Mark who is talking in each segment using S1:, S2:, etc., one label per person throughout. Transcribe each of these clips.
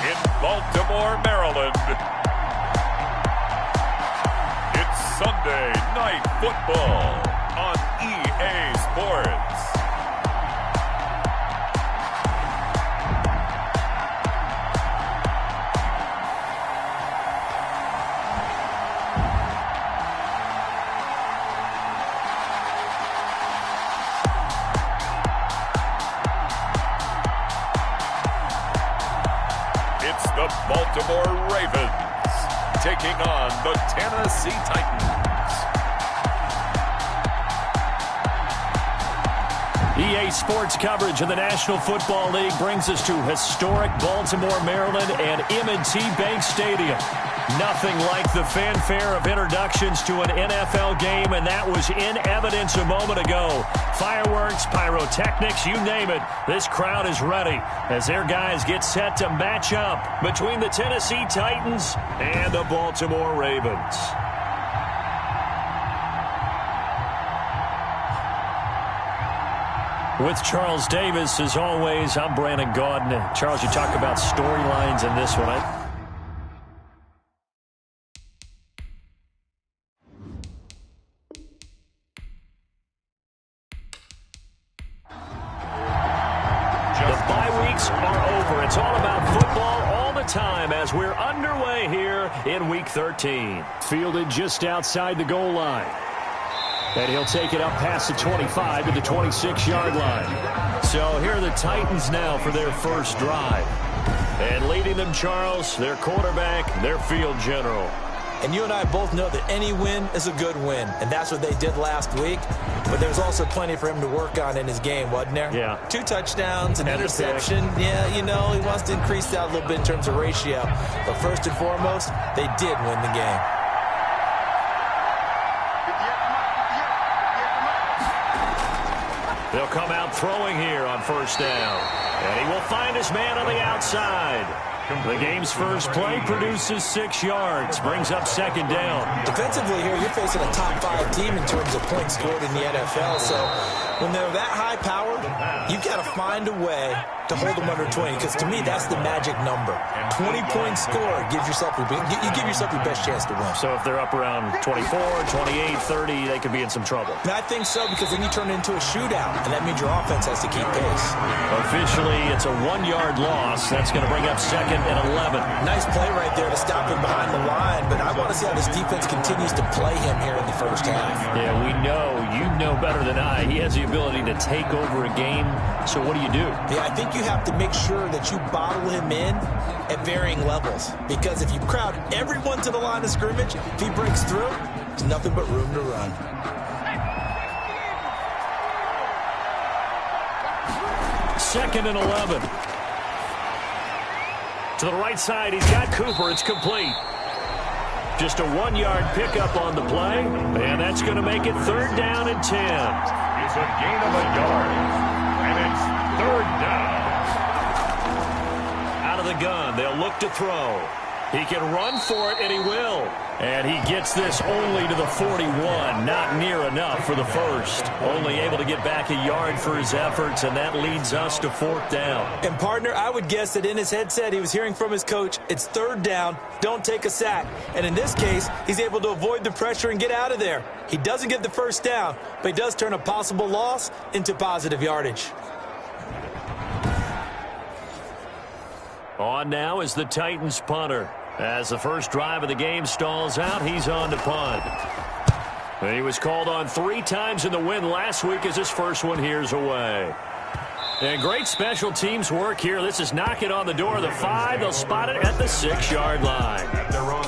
S1: in Baltimore, Maryland. It's Sunday Night Football on EA Sports. The Baltimore Ravens taking on the Tennessee Titans.
S2: EA Sports coverage of the National Football League brings us to historic Baltimore, Maryland and M&T Bank Stadium. Nothing like the fanfare of introductions to an NFL game, and that was in evidence a moment ago. Fireworks, pyrotechnics, you name it. This crowd is ready as their guys get set to match up between the Tennessee Titans and the Baltimore Ravens. With Charles Davis, as always, I'm Brandon Gaudin. Charles, you talk about storylines in this one. It's all about football all the time as we're underway here in Week 13. Fielded just outside the goal line. And he'll take it up past the 25 to the 26-yard line. So here are the Titans now for their first drive. And leading them, Charles, their quarterback, their field general.
S3: And you and I both know that any win is a good win, and that's what they did last week. But there was also plenty for him to work on in his game, wasn't there?
S2: Yeah.
S3: 2 touchdowns, an interception. Yeah, you know, he wants to increase that a little bit in terms of ratio. But first and foremost, they did win the game.
S2: They'll come out throwing here on first down. And he will find his man on the outside. The game's first play produces 6 yards, brings up second down.
S3: Defensively here, you're facing a top 5 team in terms of points scored in the NFL. So when they're that high powered, you've got to find a way to hold them under 20, because to me, that's the magic number. 20-point score gives yourself you give yourself your best chance to win.
S2: So if they're up around 24, 28, 30, they could be in some trouble.
S3: And I think so, because then you turn it into a shootout, and that means your offense has to keep pace.
S2: Officially, it's a 1-yard loss. That's going to bring up second and 11.
S3: Nice play right there to stop him behind the line, but I want to see how this defense continues to play him here in the first half.
S2: Yeah, we know. You know better than I. He has the ability to take over a game. So what do you do?
S3: Yeah, I think you have to make sure that you bottle him in at varying levels, because if you crowd everyone to the line of scrimmage, if he breaks through, there's nothing but room to run.
S2: Second and 11. To the right side, he's got Cooper. It's complete. Just a 1-yard pickup on the play, and that's going to make it third down and 10.
S1: It's a gain of a yard, and it's third down.
S2: Out of the gun, they'll look to throw. He can run for it, and he will. And he gets this only to the 41. Not near enough for the first. Only able to get back a yard for his efforts, and that leads us to fourth down.
S3: And, partner, I would guess that in his headset he was hearing from his coach, it's third down, don't take a sack. And in this case, he's able to avoid the pressure and get out of there. He doesn't get the first down, but he does turn a possible loss into positive yardage.
S2: On now is the Titans punter. As the first drive of the game stalls out, he's on to punt. He was called on 3 times in the win last week as his first one here's away. And great special teams work here. This is knocking on the door of the 5. They'll spot it at the 6-yard line.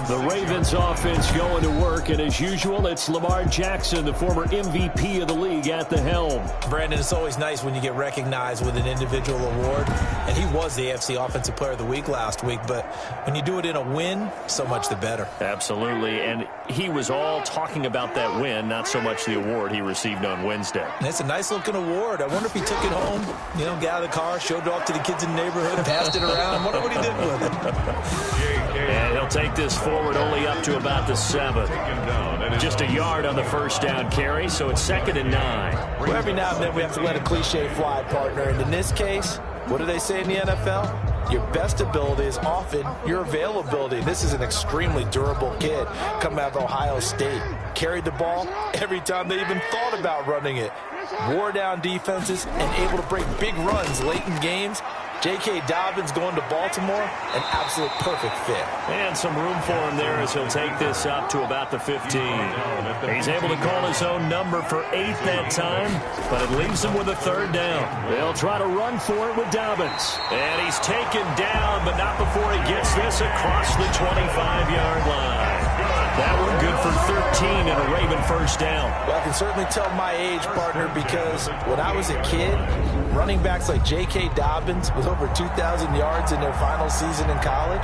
S2: The Ravens offense going to work, and as usual, it's Lamar Jackson, the former MVP of the league, at the helm.
S3: Brandon, it's always nice when you get recognized with an individual award, and he was the AFC Offensive Player of the Week last week, but when you do it in a win, so much the better.
S2: Absolutely, and he was all talking about that win, not so much the award he received on Wednesday.
S3: And it's a nice-looking award. I wonder if he took it home, you know, got out of the car, showed it off to the kids in the neighborhood, passed it around. I wonder what he did with it.
S2: And he'll take this forward only up to about the 7. Just a yard on the first down carry, so it's second and 9.
S3: Well, every now and then we have to let a cliche fly, partner. And in this case, what do they say in the NFL? your best ability is often your availability. This is an extremely durable kid coming out of Ohio State. Carried the ball every time they even thought about running it. Wore down defenses and able to break big runs late in games. J.K. Dobbins going to Baltimore, an absolute perfect fit.
S2: And some room for him there as he'll take this up to about the 15. He's able to call his own number for 8 that time, but it leaves him with a 3rd down. They'll try to run for it with Dobbins. And he's taken down, but not before he gets this across the 25-yard line. That one good for 13 and a Raven 1st down.
S3: Well, I can certainly tell my age, partner, because when I was a kid, running backs like J.K. Dobbins with over 2,000 yards in their final season in college,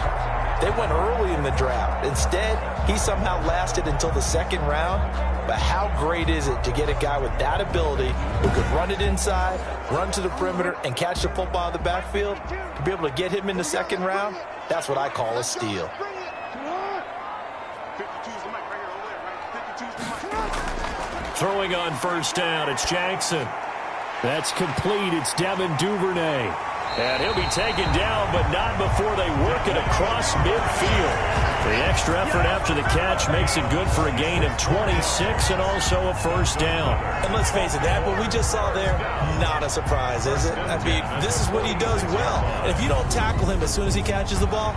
S3: they went early in the draft. Instead, he somehow lasted until the 2nd round. But how great is it to get a guy with that ability who could run it inside, run to the perimeter, and catch the football out of the backfield? To be able to get him in the 2nd round, that's what I call a steal.
S2: Throwing on 1st down, it's Jackson. That's complete. It's Devin Duvernay. And he'll be taken down, but not before they work it across midfield. The extra effort after the catch makes it good for a gain of 26 and also a 1st down.
S3: And let's face it, that what we just saw there, not a surprise, is it? I mean, this is what he does well. And if you don't tackle him as soon as he catches the ball,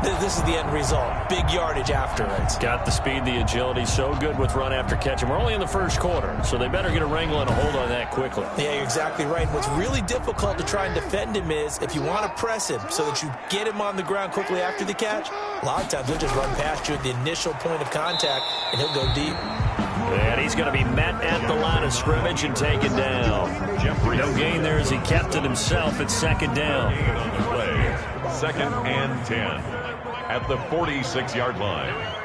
S3: this is the end result. Big yardage after it.
S2: Got the speed, the agility, so good with run after catch. And we're only in the 1st quarter, so they better get a wrangle and a hold on that quickly.
S3: Yeah, you're exactly right. What's really difficult to try and defend him is if you want to press him so that you get him on the ground quickly after the catch, a lot of times he'll just run past you at the initial point of contact, and he'll go deep.
S2: And he's going to be met at the line of scrimmage and taken down. No gain there as he kept it himself at 2nd down.
S1: 2nd and 10 at the 46-yard line.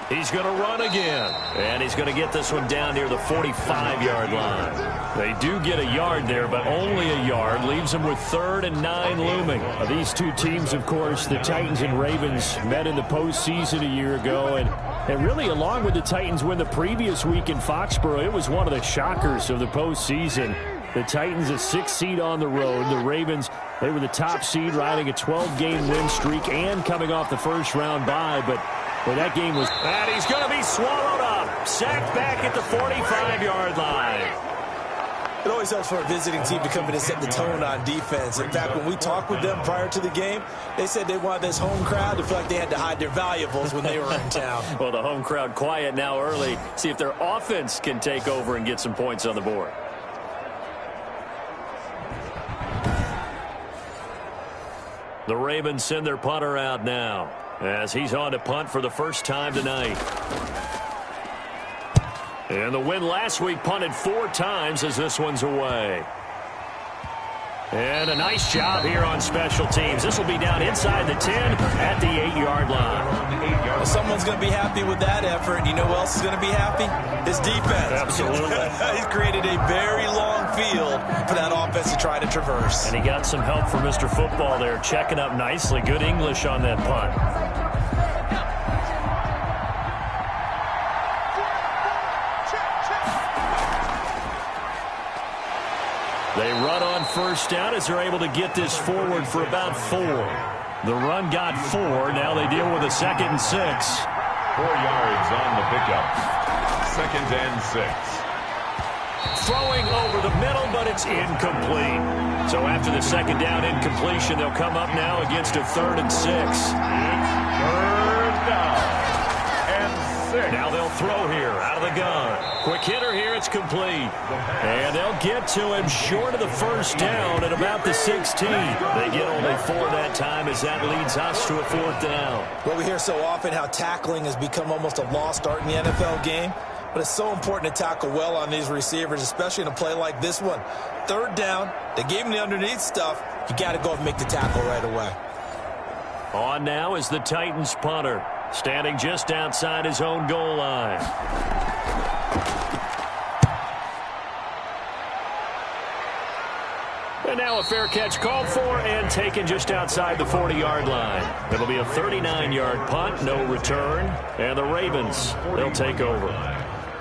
S2: He's going to run again. And he's going to get this one down near the 45-yard line. They do get a yard there, but only a yard. Leaves them with 3rd and 9 looming. These two teams, of course, the Titans and Ravens, met in the postseason a year ago. And really, along with the Titans win the previous week in Foxborough, it was one of the shockers of the postseason. The Titans a 6th seed on the road. The Ravens, they were the top seed, riding a 12-game win streak and coming off the 1st round bye. But that game was... And he's going to be swallowed up. Sacked back at the 45-yard line.
S3: It always helps for a visiting team to come in and set the tone on defense. In fact, when we talked with them prior to the game, they said they wanted this home crowd to feel like they had to hide their valuables when they were in town.
S2: Well, the home crowd quiet now early. See if their offense can take over and get some points on the board. The Ravens send their punter out now as he's on to punt for the 1st time tonight. And the win last week punted 4 times as this one's away. And a nice job here on special teams. This will be down inside the 10 at the 8-yard line.
S3: Well, someone's going to be happy with that effort. You know who else is going to be happy? His defense.
S2: Absolutely.
S3: He's created a very long field for that offense to try to traverse.
S2: And he got some help from Mr. Football there, checking up nicely. Good English on that punt. They run on 1st down as they're able to get this forward for about 4. The run got 4. Now they deal with a 2nd and 6.
S1: 4 yards on the pickup. 2nd and 6.
S2: Throwing over the middle, but it's incomplete. So after the 2nd down incompletion, they'll come up now against a 3rd and 6.
S1: It's 3rd down and 6.
S2: Now they'll throw here out of the gun. Quick hitter here, it's complete. And they'll get to him short of the 1st down at about the 16. They get only 4 that time as that leads us to a 4th down.
S3: Well, we hear so often how tackling has become almost a lost art in the NFL game. But it's so important to tackle well on these receivers, especially in a play like this one. 3rd down, they gave him the underneath stuff. You got to go and make the tackle right away.
S2: On now is the Titans punter, standing just outside his own goal line. And now a fair catch called for and taken just outside the 40-yard line. It'll be a 39-yard punt, no return. And the Ravens, they'll take over.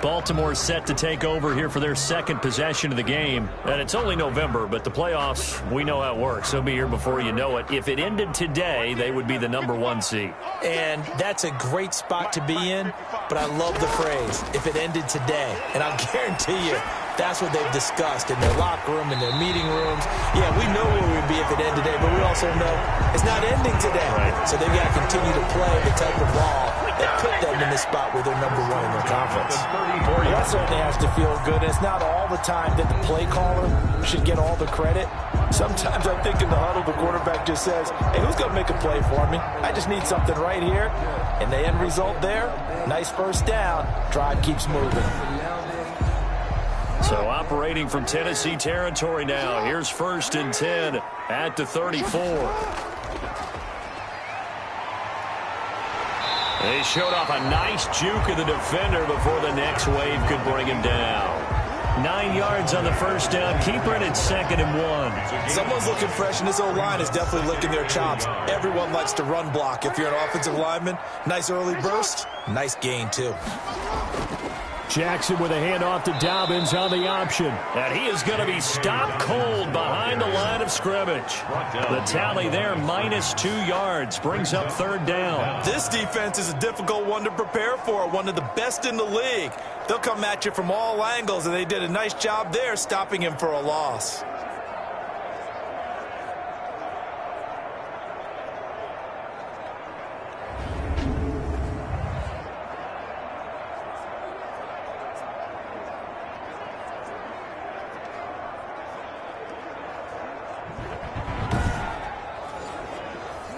S2: Baltimore set to take over here for their second possession of the game. And it's only November, but the playoffs, we know how it works. They'll be here before you know it. If it ended today, they would be the #1 seed.
S3: And that's a great spot to be in, but I love the phrase, if it ended today. And I'll guarantee you, that's what they've discussed in their locker room, in their meeting rooms. Yeah, we know where we'd be if it ended today, but we also know it's not ending today.
S2: Right.
S3: So they've got to continue to play the type of ball that put them in the spot where they're #1 in their conference. Well, that certainly has to feel good. It's not all the time that the play caller should get all the credit. Sometimes I think in the huddle, the quarterback just says, hey, who's going to make a play for me? I just need something right here. And the end result there, nice first down. Drive keeps moving.
S2: So operating from Tennessee territory now. Here's 1st and 10 at the 34. They showed off a nice juke of the defender before the next wave could bring him down. 9 yards on the first down. Keeper, and it's 2nd and 1.
S3: Someone's looking fresh, and this O-line is definitely licking their chops. Everyone likes to run block. If you're an offensive lineman, nice early burst, nice gain too.
S2: Jackson with a handoff to Dobbins on the option. And he is going to be stopped cold behind the line of scrimmage. The tally there, -2 yards, brings up 3rd down.
S3: This defense is a difficult one to prepare for, one of the best in the league. They'll come at you from all angles, and they did a nice job there stopping him for a loss.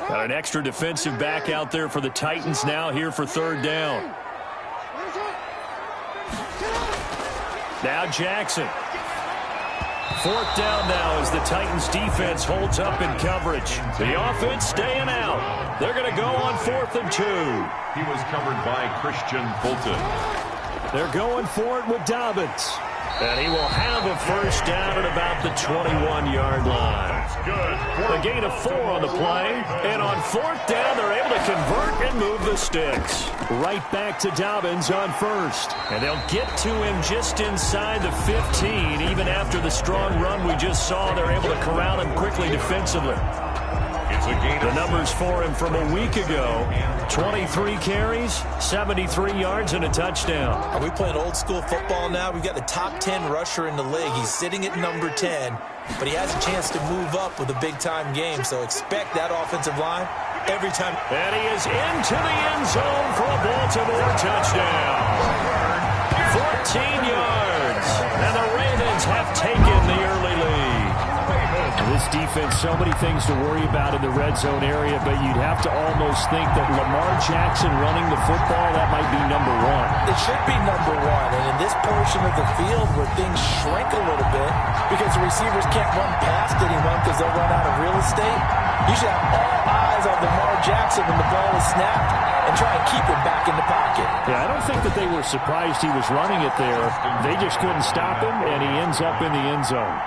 S2: Got an extra defensive back out there for the Titans now here for 3rd down. Now Jackson. 4th down now as the Titans defense holds up in coverage. The offense staying out. They're going to go on 4th and 2.
S1: He was covered by Christian Fulton.
S2: They're going for it with Dobbins. And he will have a first down at about the 21-yard line. A gain of 4 on the play. And on 4th down, they're able to convert and move the sticks. Right back to Dobbins on 1st. And they'll get to him just inside the 15. Even after the strong run we just saw, they're able to corral him quickly defensively. The numbers for him from a week ago: 23 carries, 73 yards, and a touchdown.
S3: Are we playing old school football now? We've got the top 10 rusher in the league. He's sitting at number 10, but he has a chance to move up with a big-time game, so expect that offensive line every time.
S2: And he is into the end zone for a Baltimore touchdown. 14 yards, and the Ravens have taken the early lead. This defense, so many things to worry about in the red zone area, but you'd have to almost think that Lamar Jackson running the football, that might be #1.
S3: It should be #1, and in this portion of the field where things shrink a little bit because the receivers can't run past anyone because they'll run out of real estate, you should have all eyes on Lamar Jackson when the ball is snapped and try and keep it back in the pocket.
S2: Yeah, I don't think that they were surprised he was running it there. They just couldn't stop him, and he ends up in the end zone.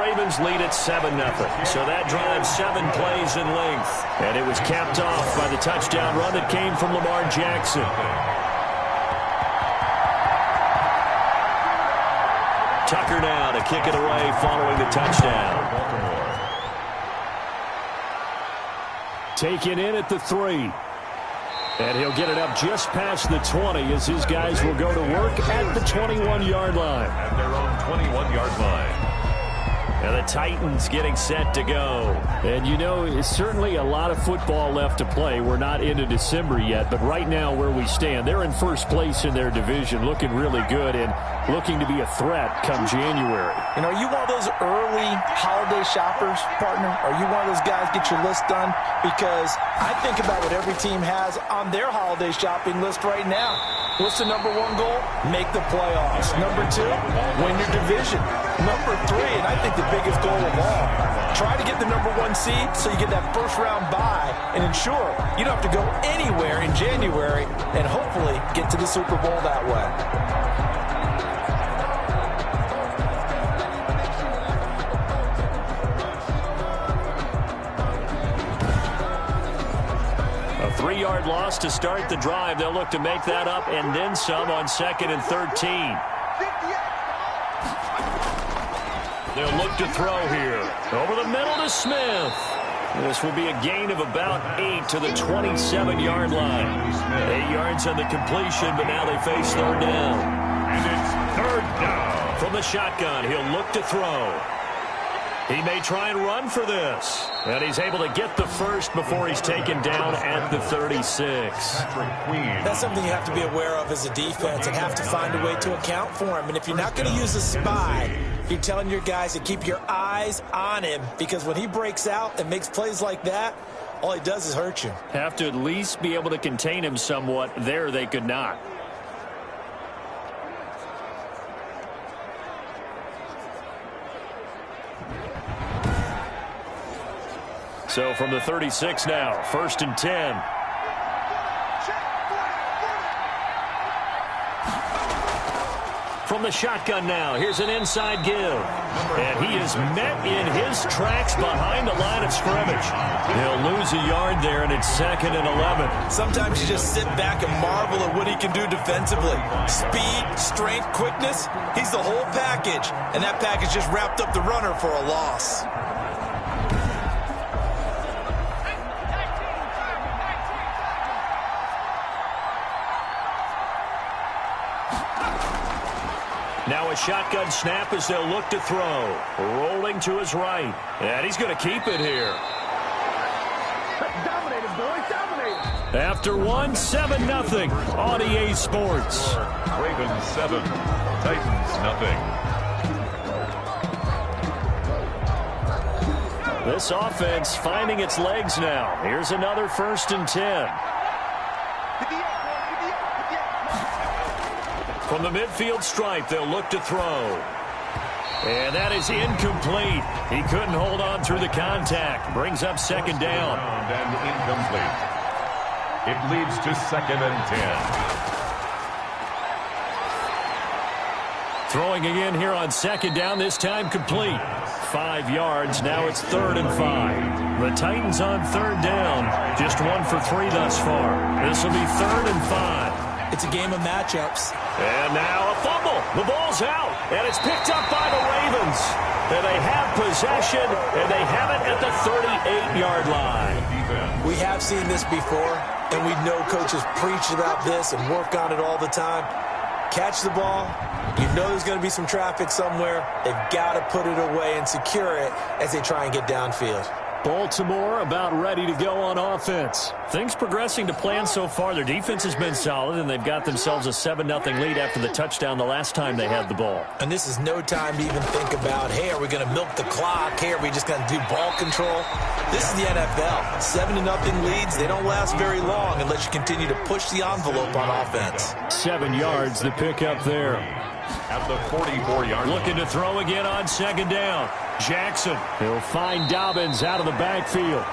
S2: Ravens lead at 7-0. So that drives 7 plays in length. And it was capped off by the touchdown run that came from Lamar Jackson. Tucker now to kick it away following the touchdown. Taken in at the 3. And he'll get it up just past the 20 as his guys will go to work at the 21-yard line.
S1: At their own 21-yard line.
S2: And the Titans getting set to go. And, you know, it's certainly a lot of football left to play. We're not into December yet, but right now where we stand, they're in first place in their division, looking really good and looking to be a threat come January.
S3: You know, are you one of those early holiday shoppers, partner? Are you one of those guys get your list done? Because I think about what every team has on their holiday shopping list right now. What's the #1 goal? Make the playoffs. #2, win your division. #3, and I think the biggest goal of all, try to get the #1 seed so you get that first-round bye and ensure you don't have to go anywhere in January and hopefully get to the Super Bowl that way.
S2: 3-yard loss to start the drive. They'll look to make that up and then some on 2nd and 13. They'll look to throw here. Over the middle to Smith. This will be a gain of about 8 to the 27-yard line. 8 yards on the completion, but now they face 3rd down.
S1: And it's 3rd down.
S2: From the shotgun, he'll look to throw. He may try and run for this. And he's able to get the first before he's taken down at the 36.
S3: That's something you have to be aware of as a defense and have to find a way to account for him. And if you're not going to use a spy, you're telling your guys to keep your eyes on him, because when he breaks out and makes plays like that, all he does is hurt you.
S2: Have to at least be able to contain him somewhat. There they could not. So from the 36 now, 1st and 10. From the shotgun now, here's an inside give. And he is met in his tracks behind the line of scrimmage. He'll lose a yard there, and it's 2nd and 11.
S3: Sometimes you just sit back and marvel at what he can do defensively. Speed, strength, quickness, he's the whole package. And that package just wrapped up the runner for a loss.
S2: Now a shotgun snap as they'll look to throw. Rolling to his right. And he's going to keep it here.
S1: Dominated, boys, dominated.
S2: After one, 7-0 on EA Sports.
S1: Ravens 7, Titans nothing.
S2: This offense finding its legs now. Here's another 1st and 10. From the midfield stripe, they'll look to throw. And that is incomplete. He couldn't hold on through the contact. Brings up 2nd down.
S1: And incomplete. It leads to 2nd and 10.
S2: Throwing again here on 2nd down, this time complete. 5 yards, now it's 3rd and 5. The Titans on 3rd down. Just 1 for 3 thus far. This will be 3rd and 5.
S3: It's a game of matchups.
S2: And now a fumble. The ball's out, and it's picked up by the Ravens. And they have possession, and they have it at the 38-yard line.
S3: We have seen this before, and we know coaches preach about this and work on it all the time. Catch the ball. You know there's going to be some traffic somewhere. They've got to put it away and secure it as they try and get downfield.
S2: Baltimore about ready to go on offense. Things progressing to plan so far. Their defense has been solid, and they've got themselves a 7-0 lead after the touchdown the last time they had the ball.
S3: And this is no time to even think about, hey, are we going to milk the clock? Hey, are we just going to do ball control? This is the NFL. 7-0 leads, they don't last very long unless you continue to push the envelope on offense.
S2: 7 yards, the pickup there.
S1: At the 44-yard line.
S2: Looking to throw again on 2nd down. Jackson, he'll find Dobbins out of the backfield.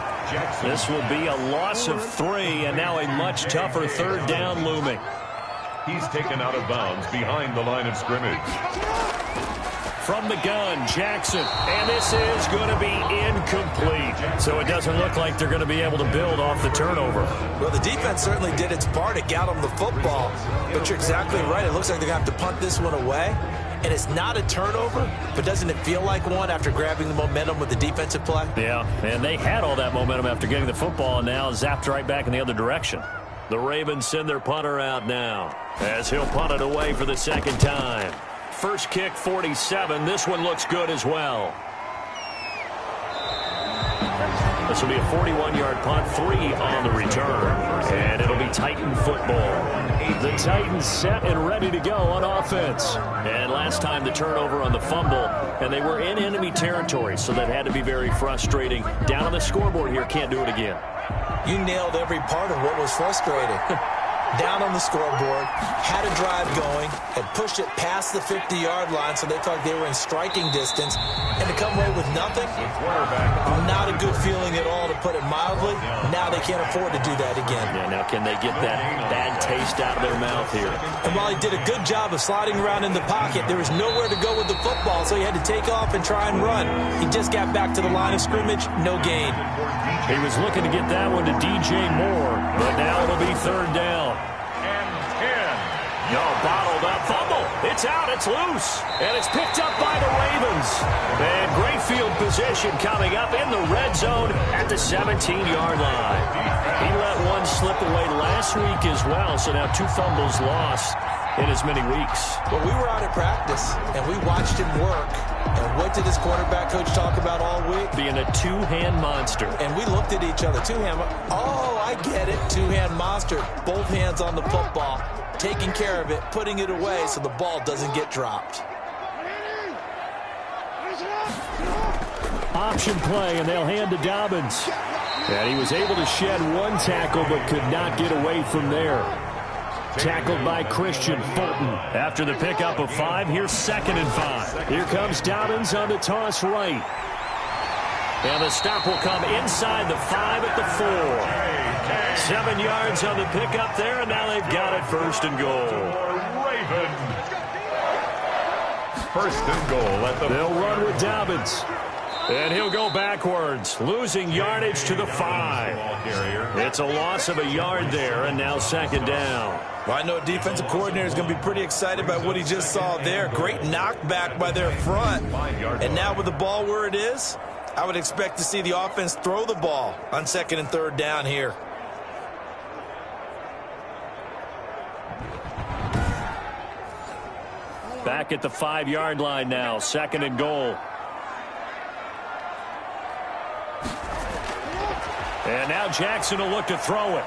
S2: This will be a loss of 3, and now a much tougher 3rd down looming.
S1: He's taken out of bounds behind the line of scrimmage.
S2: From the gun, Jackson, and this is going to be incomplete. So it doesn't look like they're going to be able to build off the turnover.
S3: Well, the defense certainly did its part to get them the football, but you're exactly right. It looks like they're going to have to punt this one away. And it's not a turnover, but doesn't it feel like one after grabbing the momentum with the defensive play?
S2: Yeah, and they had all that momentum after getting the football, and now zapped right back in the other direction. The Ravens send their punter out now as he'll punt it away for the 2nd time. First kick, 47. This one looks good as well. This will be a 41-yard punt, 3 on the return, and it'll be Titan football. The Titans set and ready to go on offense. And last time the turnover on the fumble, and they were in enemy territory, so that had to be very frustrating. Down on the scoreboard here, can't do it again.
S3: You nailed every part of what was frustrating. down on the scoreboard, had a drive going, had pushed it past the 50-yard line so they felt they were in striking distance, and to come away with nothing, not a good feeling at all, to put it mildly. Now they can't afford to do that again.
S2: Yeah, now can they get that bad taste out of their mouth here?
S3: And while he did a good job of sliding around in the pocket, there was nowhere to go with the football, so he had to take off and try and run. He just got back to the line of scrimmage, no gain.
S2: He was looking to get that one to DJ Moore, but now it'll be third down. No, bottled up fumble. It's out. It's loose. And it's picked up by the Ravens. And great field position coming up in the red zone at the 17-yard line. He let one slip away last week as well, so now 2 fumbles lost in as many weeks.
S3: Well, we were out at practice, and we watched him work. And what did his quarterback coach talk about all week?
S2: Being a two-hand monster.
S3: And we looked at each other. Two-hand. Oh, I get it. Two-hand monster. Both hands on the football, taking care of it, putting it away so the ball doesn't get dropped.
S2: Option play, and they'll hand to Dobbins. And he was able to shed one tackle, but could not get away from there. Tackled by Christian Fulton. After the pickup of 5, here's 2nd and 5. Here comes Dobbins on the toss right. And the stop will come inside the 5 at the 4. 7 yards on the pickup there, and now they've got it 1st and goal.
S1: First and goal at the...
S2: They'll run with Dobbins. And he'll go backwards, losing yardage to the 5. It's a loss of a yard there, and now 2nd down.
S3: Well, I know a defensive coordinator is going to be pretty excited by what he just saw there. Great knockback by their front. And now with the ball where it is, I would expect to see the offense throw the ball on 2nd and 3rd down here.
S2: Back at the 5-yard line now, 2nd and goal. And now Jackson will look to throw it.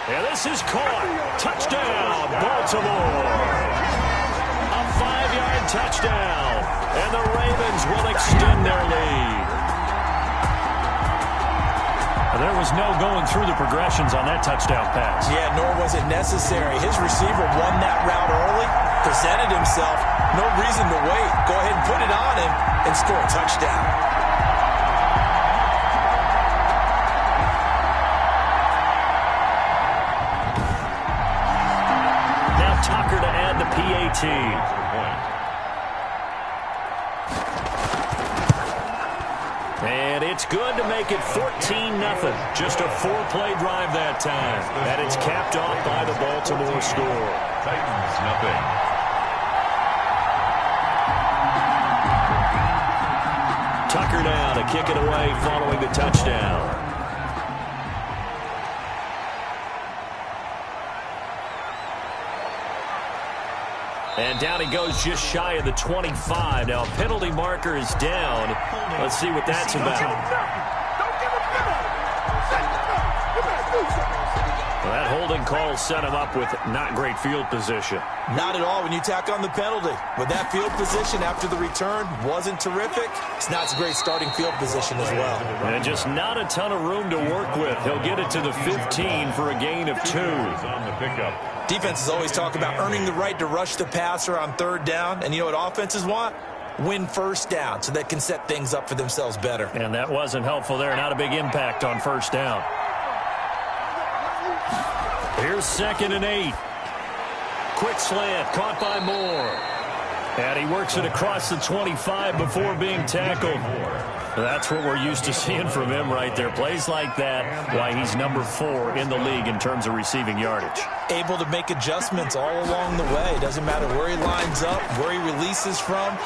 S2: And this is caught. Touchdown, Baltimore. A 5-yard touchdown. And the Ravens will extend their lead. There was no going through the progressions on that touchdown pass.
S3: Yeah, nor was it necessary. His receiver won that route early, presented himself. No reason to wait. Go ahead and put it on him and score a touchdown.
S2: Tucker to add the PAT. And it's good to make it 14-0. Just a 4-play drive that time. And it's capped off by the Baltimore score.
S1: Titans nothing.
S2: Tucker now to kick it away following the touchdown. And down he goes just shy of the 25. Now a penalty marker is down. Let's see what that's about. Well, that holding call set him up with not great field position.
S3: Not at all when you tack on the penalty. With that field position after the return wasn't terrific. It's not a great starting field position as well.
S2: And just not a ton of room to work with. He'll get it to the 15 for a gain of 2.
S1: On the pickup.
S3: Defenses always talk about earning the right to rush the passer on 3rd down. And you know what offenses want? Win 1st down so they can set things up for themselves better.
S2: And that wasn't helpful there. Not a big impact on 1st down. Here's 2nd and 8. Quick slant caught by Moore. And he works it across the 25 before being tackled. That's what we're used to seeing from him right there. Plays like that, why he's number 4 in the league in terms of receiving yardage.
S3: Able to make adjustments all along the way. Doesn't matter where he lines up, where he releases from.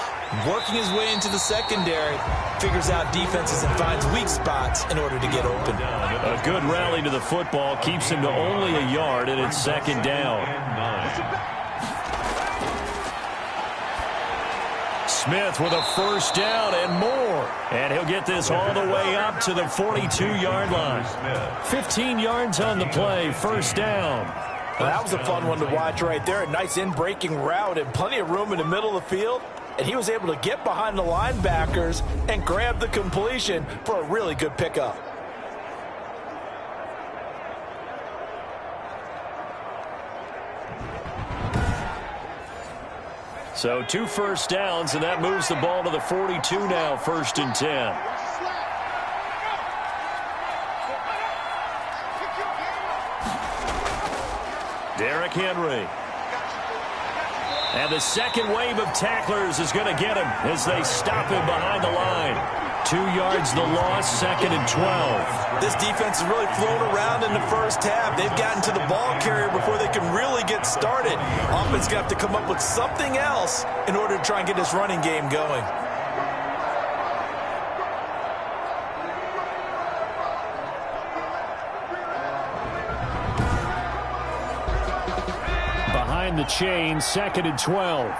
S3: Working his way into the secondary, figures out defenses and finds weak spots in order to get open.
S2: A good rally to the football keeps him to only a yard, and it's 2nd down. Smith with a 1st down and more. And he'll get this all the way up to the 42-yard line. 15 yards on the play, 1st down.
S3: Well, that was a fun one to watch right there. A nice in-breaking route and plenty of room in the middle of the field. And he was able to get behind the linebackers and grab the completion for a really good pickup.
S2: So 2 first downs, and that moves the ball to the 42 now, 1st and 10. Derrick Henry. And the second wave of tacklers is going to get him as they stop him behind the line. 2 yards the loss, 2nd and 12.
S3: This defense has really flown around in the first half. They've gotten to the ball carrier before they can really get started. Offense going to have to come up with something else in order to try and get this running game going.
S2: Behind the chain, 2nd and 12.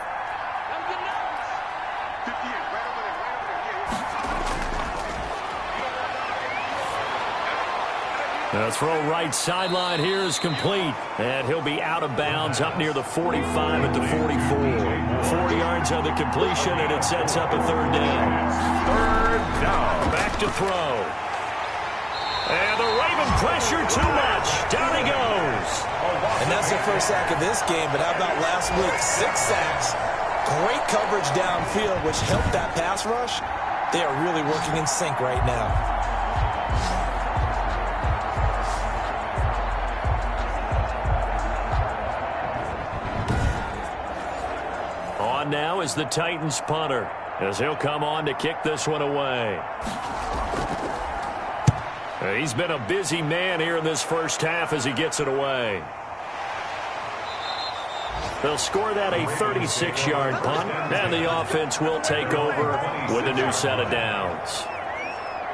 S2: The throw right sideline here is complete. And he'll be out of bounds up near the 45 at the 44. 4 yards on the completion, and it sets up a 3rd down.
S1: 3rd down.
S2: Back to throw. And the Raven pressure too much. Down he goes.
S3: And that's the first sack of this game, but how about last week? 6 sacks. Great coverage downfield, which helped that pass rush. They are really working in sync right now.
S2: On now is the Titans punter, as he'll come on to kick this one away. He's been a busy man here in this first half as he gets it away. They'll score that a 36-yard punt, and the offense will take over with a new set of downs.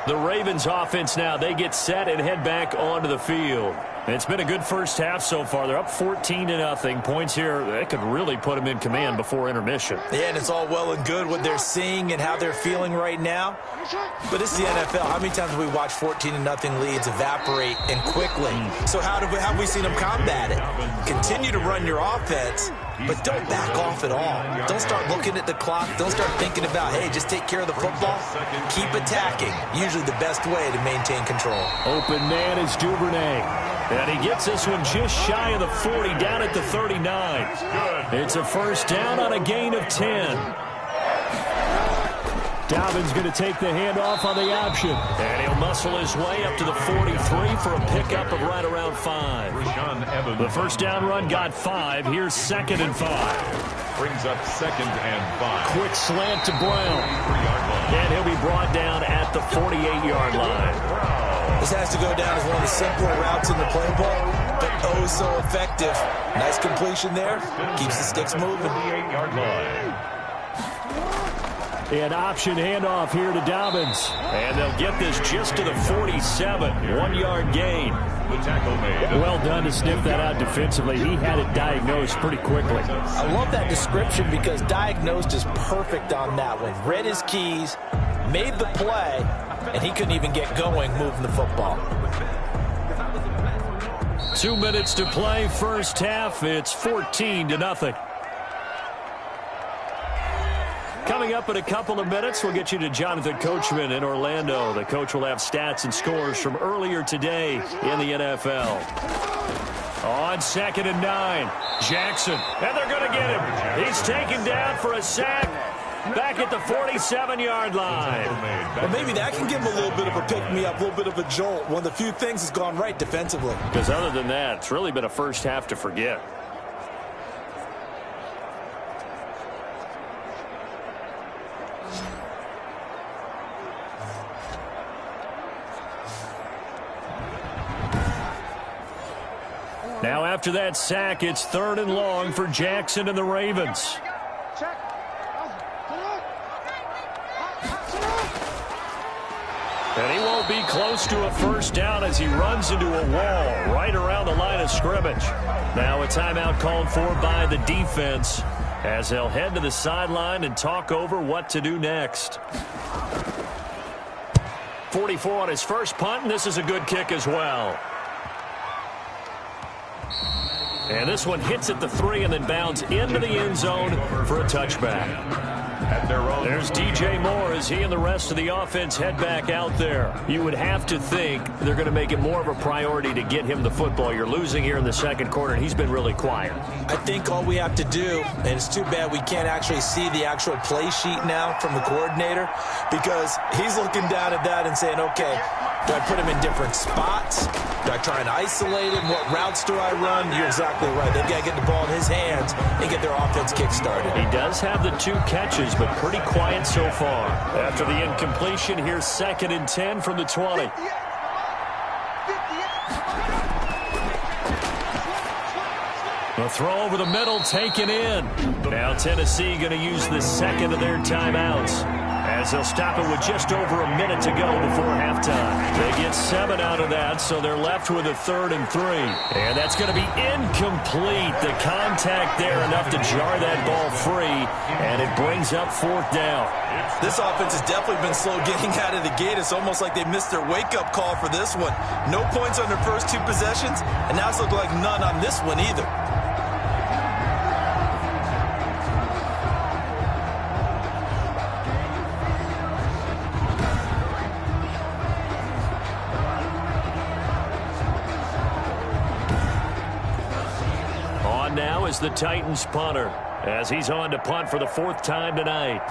S2: The Ravens offense now, they get set and head back onto the field. It's been a good first half so far. They're up 14-0. Points here, that could really put them in command before intermission.
S3: Yeah, and it's all well and good what they're seeing and how they're feeling right now. But it's the NFL. How many times have we watched 14-0 leads evaporate and quickly? So how have we seen them combat it? Continue to run your offense, but don't back off at all. Don't start looking at the clock. Don't start thinking about, hey, just take care of the football. Keep attacking. Usually the best way to maintain control.
S2: Open man is Duvernay. And he gets this one just shy of the 40, down at the 39. It's a first down on a gain of 10. Dobbins going to take the handoff on the option. And he'll muscle his way up to the 43 for a pickup of right around 5. The first down run got 5. Here's 2nd and 5.
S1: Brings up 2nd and 5.
S2: Quick slant to Brown. And he'll be brought down at the 48-yard line.
S3: This has to go down as one of the simpler routes in the play book, but oh so effective. Nice completion there. Keeps the sticks moving.
S1: 48-yard line.
S2: An option handoff here to Dobbins. And they'll get this just to the 47. 1-yard gain.
S1: The tackle made.
S2: Well done to sniff that out defensively. He had it diagnosed pretty quickly.
S3: I love that description because diagnosed is perfect on that one. Read his keys, made the play, and he couldn't even get going moving the football.
S2: 2 minutes to play, first half. It's 14-0. Coming up in a couple of minutes, we'll get you to Jonathan Coachman in Orlando. The coach will have stats and scores from earlier today in the NFL. On 2nd and 9, Jackson. And they're going to get him. He's taken down for a sack. Back at the 47-yard line.
S3: Well, maybe that can give him a little bit of a pick-me-up, a little bit of a jolt. One of the few things that's gone right defensively.
S2: Because other than that, it's really been a first half to forget. Now after that sack, it's 3rd and long for Jackson and the Ravens. And he won't be close to a first down as he runs into a wall right around the line of scrimmage. Now a timeout called for by the defense as they'll head to the sideline and talk over what to do next. 44 on his first punt, and this is a good kick as well. And this one hits at the 3 and then bounds into the end zone for a touchback.
S1: at their own.
S2: There's DJ Moore as he and the rest of the offense head back out there. You would have to think they're going to make it more of a priority to get him the football. You're losing here in the second quarter, and he's been really quiet.
S3: I think all we have to do, and it's too bad we can't actually see the actual play sheet now from the coordinator, because he's looking down at that and saying, okay, do I put him in different spots? Do I try and isolate him? What routes do I run? You're exactly right. They've got to get the ball in his hands and get their offense kick-started.
S2: He does have the 2 catches, but pretty quiet so far. After the incompletion, here's 2nd and 10 from the 20. The throw over the middle, taken in. Now Tennessee going to use the 2nd of their timeouts, as they'll stop it with just over a minute to go before halftime. They get 7 out of that, so they're left with a 3rd and 3. And that's going to be incomplete. The contact there enough to jar that ball free, and it brings up 4th down.
S3: This offense has definitely been slow getting out of the gate. It's almost like they missed their wake-up call for this one. No points on their first 2 possessions, and now it's looking like none on this one either.
S2: Now is the Titans punter, as he's on to punt for the 4th time tonight.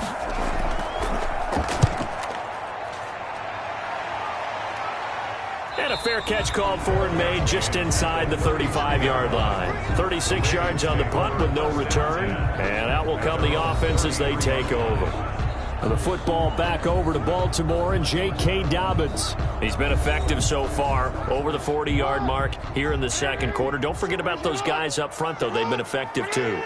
S2: And a fair catch called for and made just inside the 35-yard line. 36 yards on the punt with no return, and out will come the offense as they take over. The football back over to Baltimore and J.K. Dobbins. He's been effective so far, over the 40-yard mark here in the second quarter. Don't forget about those guys up front, though. They've been effective, too.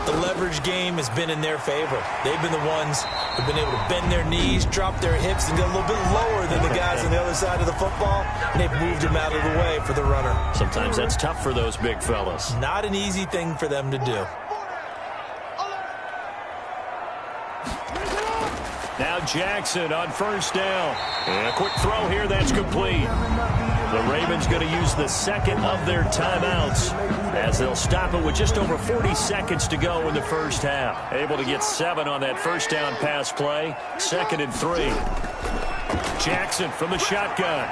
S3: The leverage game has been in their favor. They've been the ones who've been able to bend their knees, drop their hips, and get a little bit lower than the guys on the other side of the football, and they've moved them out of the way for the runner.
S2: Sometimes that's tough for those big fellas.
S3: Not an easy thing for them to do.
S2: Now Jackson on 1st down. And a quick throw here, that's complete. The Ravens going to use the 2nd of their timeouts, as they'll stop it with just over 40 seconds to go in the first half. Able to get 7 on that 1st down pass play. 2nd and 3. Jackson from the shotgun.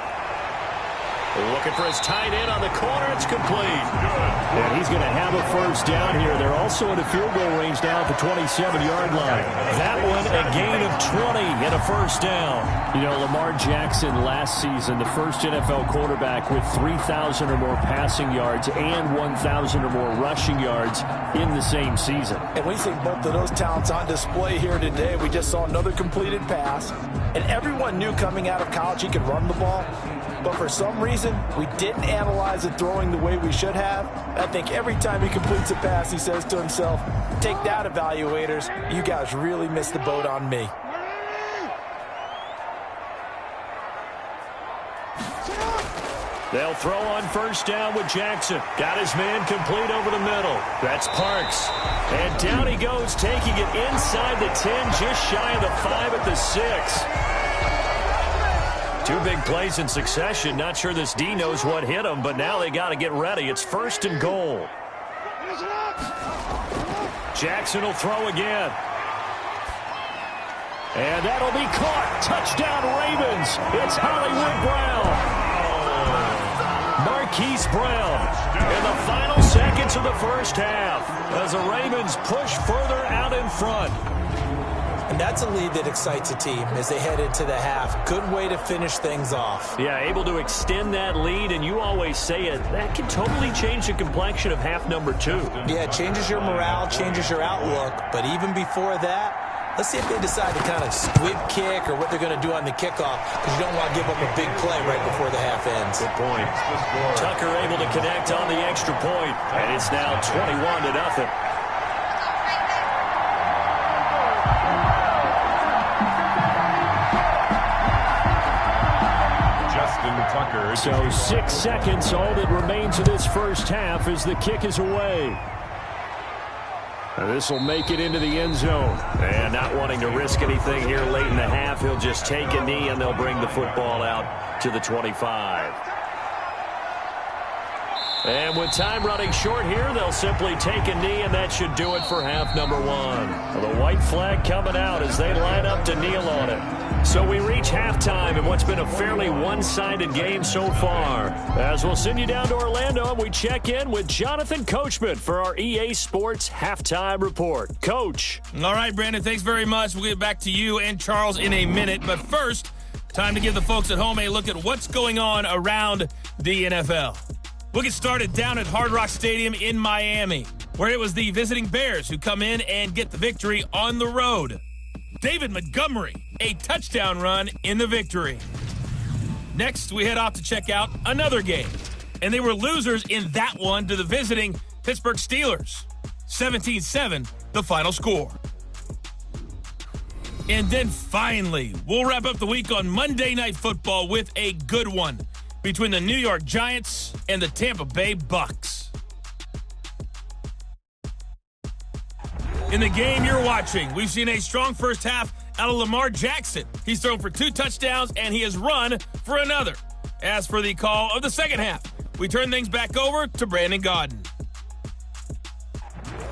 S2: Looking for his tight end on the corner. It's complete. And he's going to have a 1st down here. They're also in a field goal range now at the 27-yard line. That one a gain of 20 and a 1st down. You know, Lamar Jackson last season, the first NFL quarterback with 3,000 or more passing yards and 1,000 or more rushing yards in the same season.
S4: And we see both of those talents on display here today. We just saw another completed pass. And everyone knew coming out of college he could run the ball. But for some reason, we didn't analyze it throwing the way we should have. I think every time he completes a pass, he says to himself, take that, evaluators. You guys really missed the boat on me.
S2: They'll throw on 1st down with Jackson. Got his man complete over the middle. That's Parks. And down he goes, taking it inside the 10, just shy of the 5 at the 6. 2 big plays in succession. Not sure this D knows what hit him, but now they got to get ready. It's 1st and goal. Jackson will throw again. And that'll be caught. Touchdown Ravens. It's Hollywood Brown. Marquise Brown in the final seconds of the first half as the Ravens push further out in front.
S3: And that's a lead that excites a team as they head into the half. Good way to finish things off.
S2: Yeah, able to extend that lead, and you always say it, that can totally change the complexion of half number 2.
S3: Yeah, it changes your morale, changes your outlook. But even before that, let's see if they decide to kind of squib kick or what they're going to do on the kickoff, because you don't want to give up a big play right before the half ends.
S2: Good point. Tucker able to connect on the extra point, and it's now 21-0. So 6 seconds, all that remains of this first half as the kick is away. This will make it into the end zone. And not wanting to risk anything here late in the half, he'll just take a knee and they'll bring the football out to the 25. And with time running short here, they'll simply take a knee, and that should do it for half number one. The white flag coming out as they line up to kneel on it. So we reach halftime in what's been a fairly one-sided game so far. As we'll send you down to Orlando, and we check in with Jonathan Coachman for our EA Sports Halftime Report. Coach.
S5: All right, Brandon, thanks very much. We'll get back to you and Charles in a minute. But first, time to give the folks at home a look at what's going on around the NFL. We'll get started down at Hard Rock Stadium in Miami, where it was the visiting Bears who come in and get the victory on the road. David Montgomery, a touchdown run in the victory. Next, we head off to check out another game, and they were losers in that one to the visiting Pittsburgh Steelers. 17-7, the final score. And then finally, we'll wrap up the week on Monday Night Football with a good one between the New York Giants and the Tampa Bay Bucks. In the game you're watching, we've seen a strong first half out of Lamar Jackson. He's thrown for 2 touchdowns, and he has run for another. As for the call of the second half, we turn things back over to Brandon Gaudin.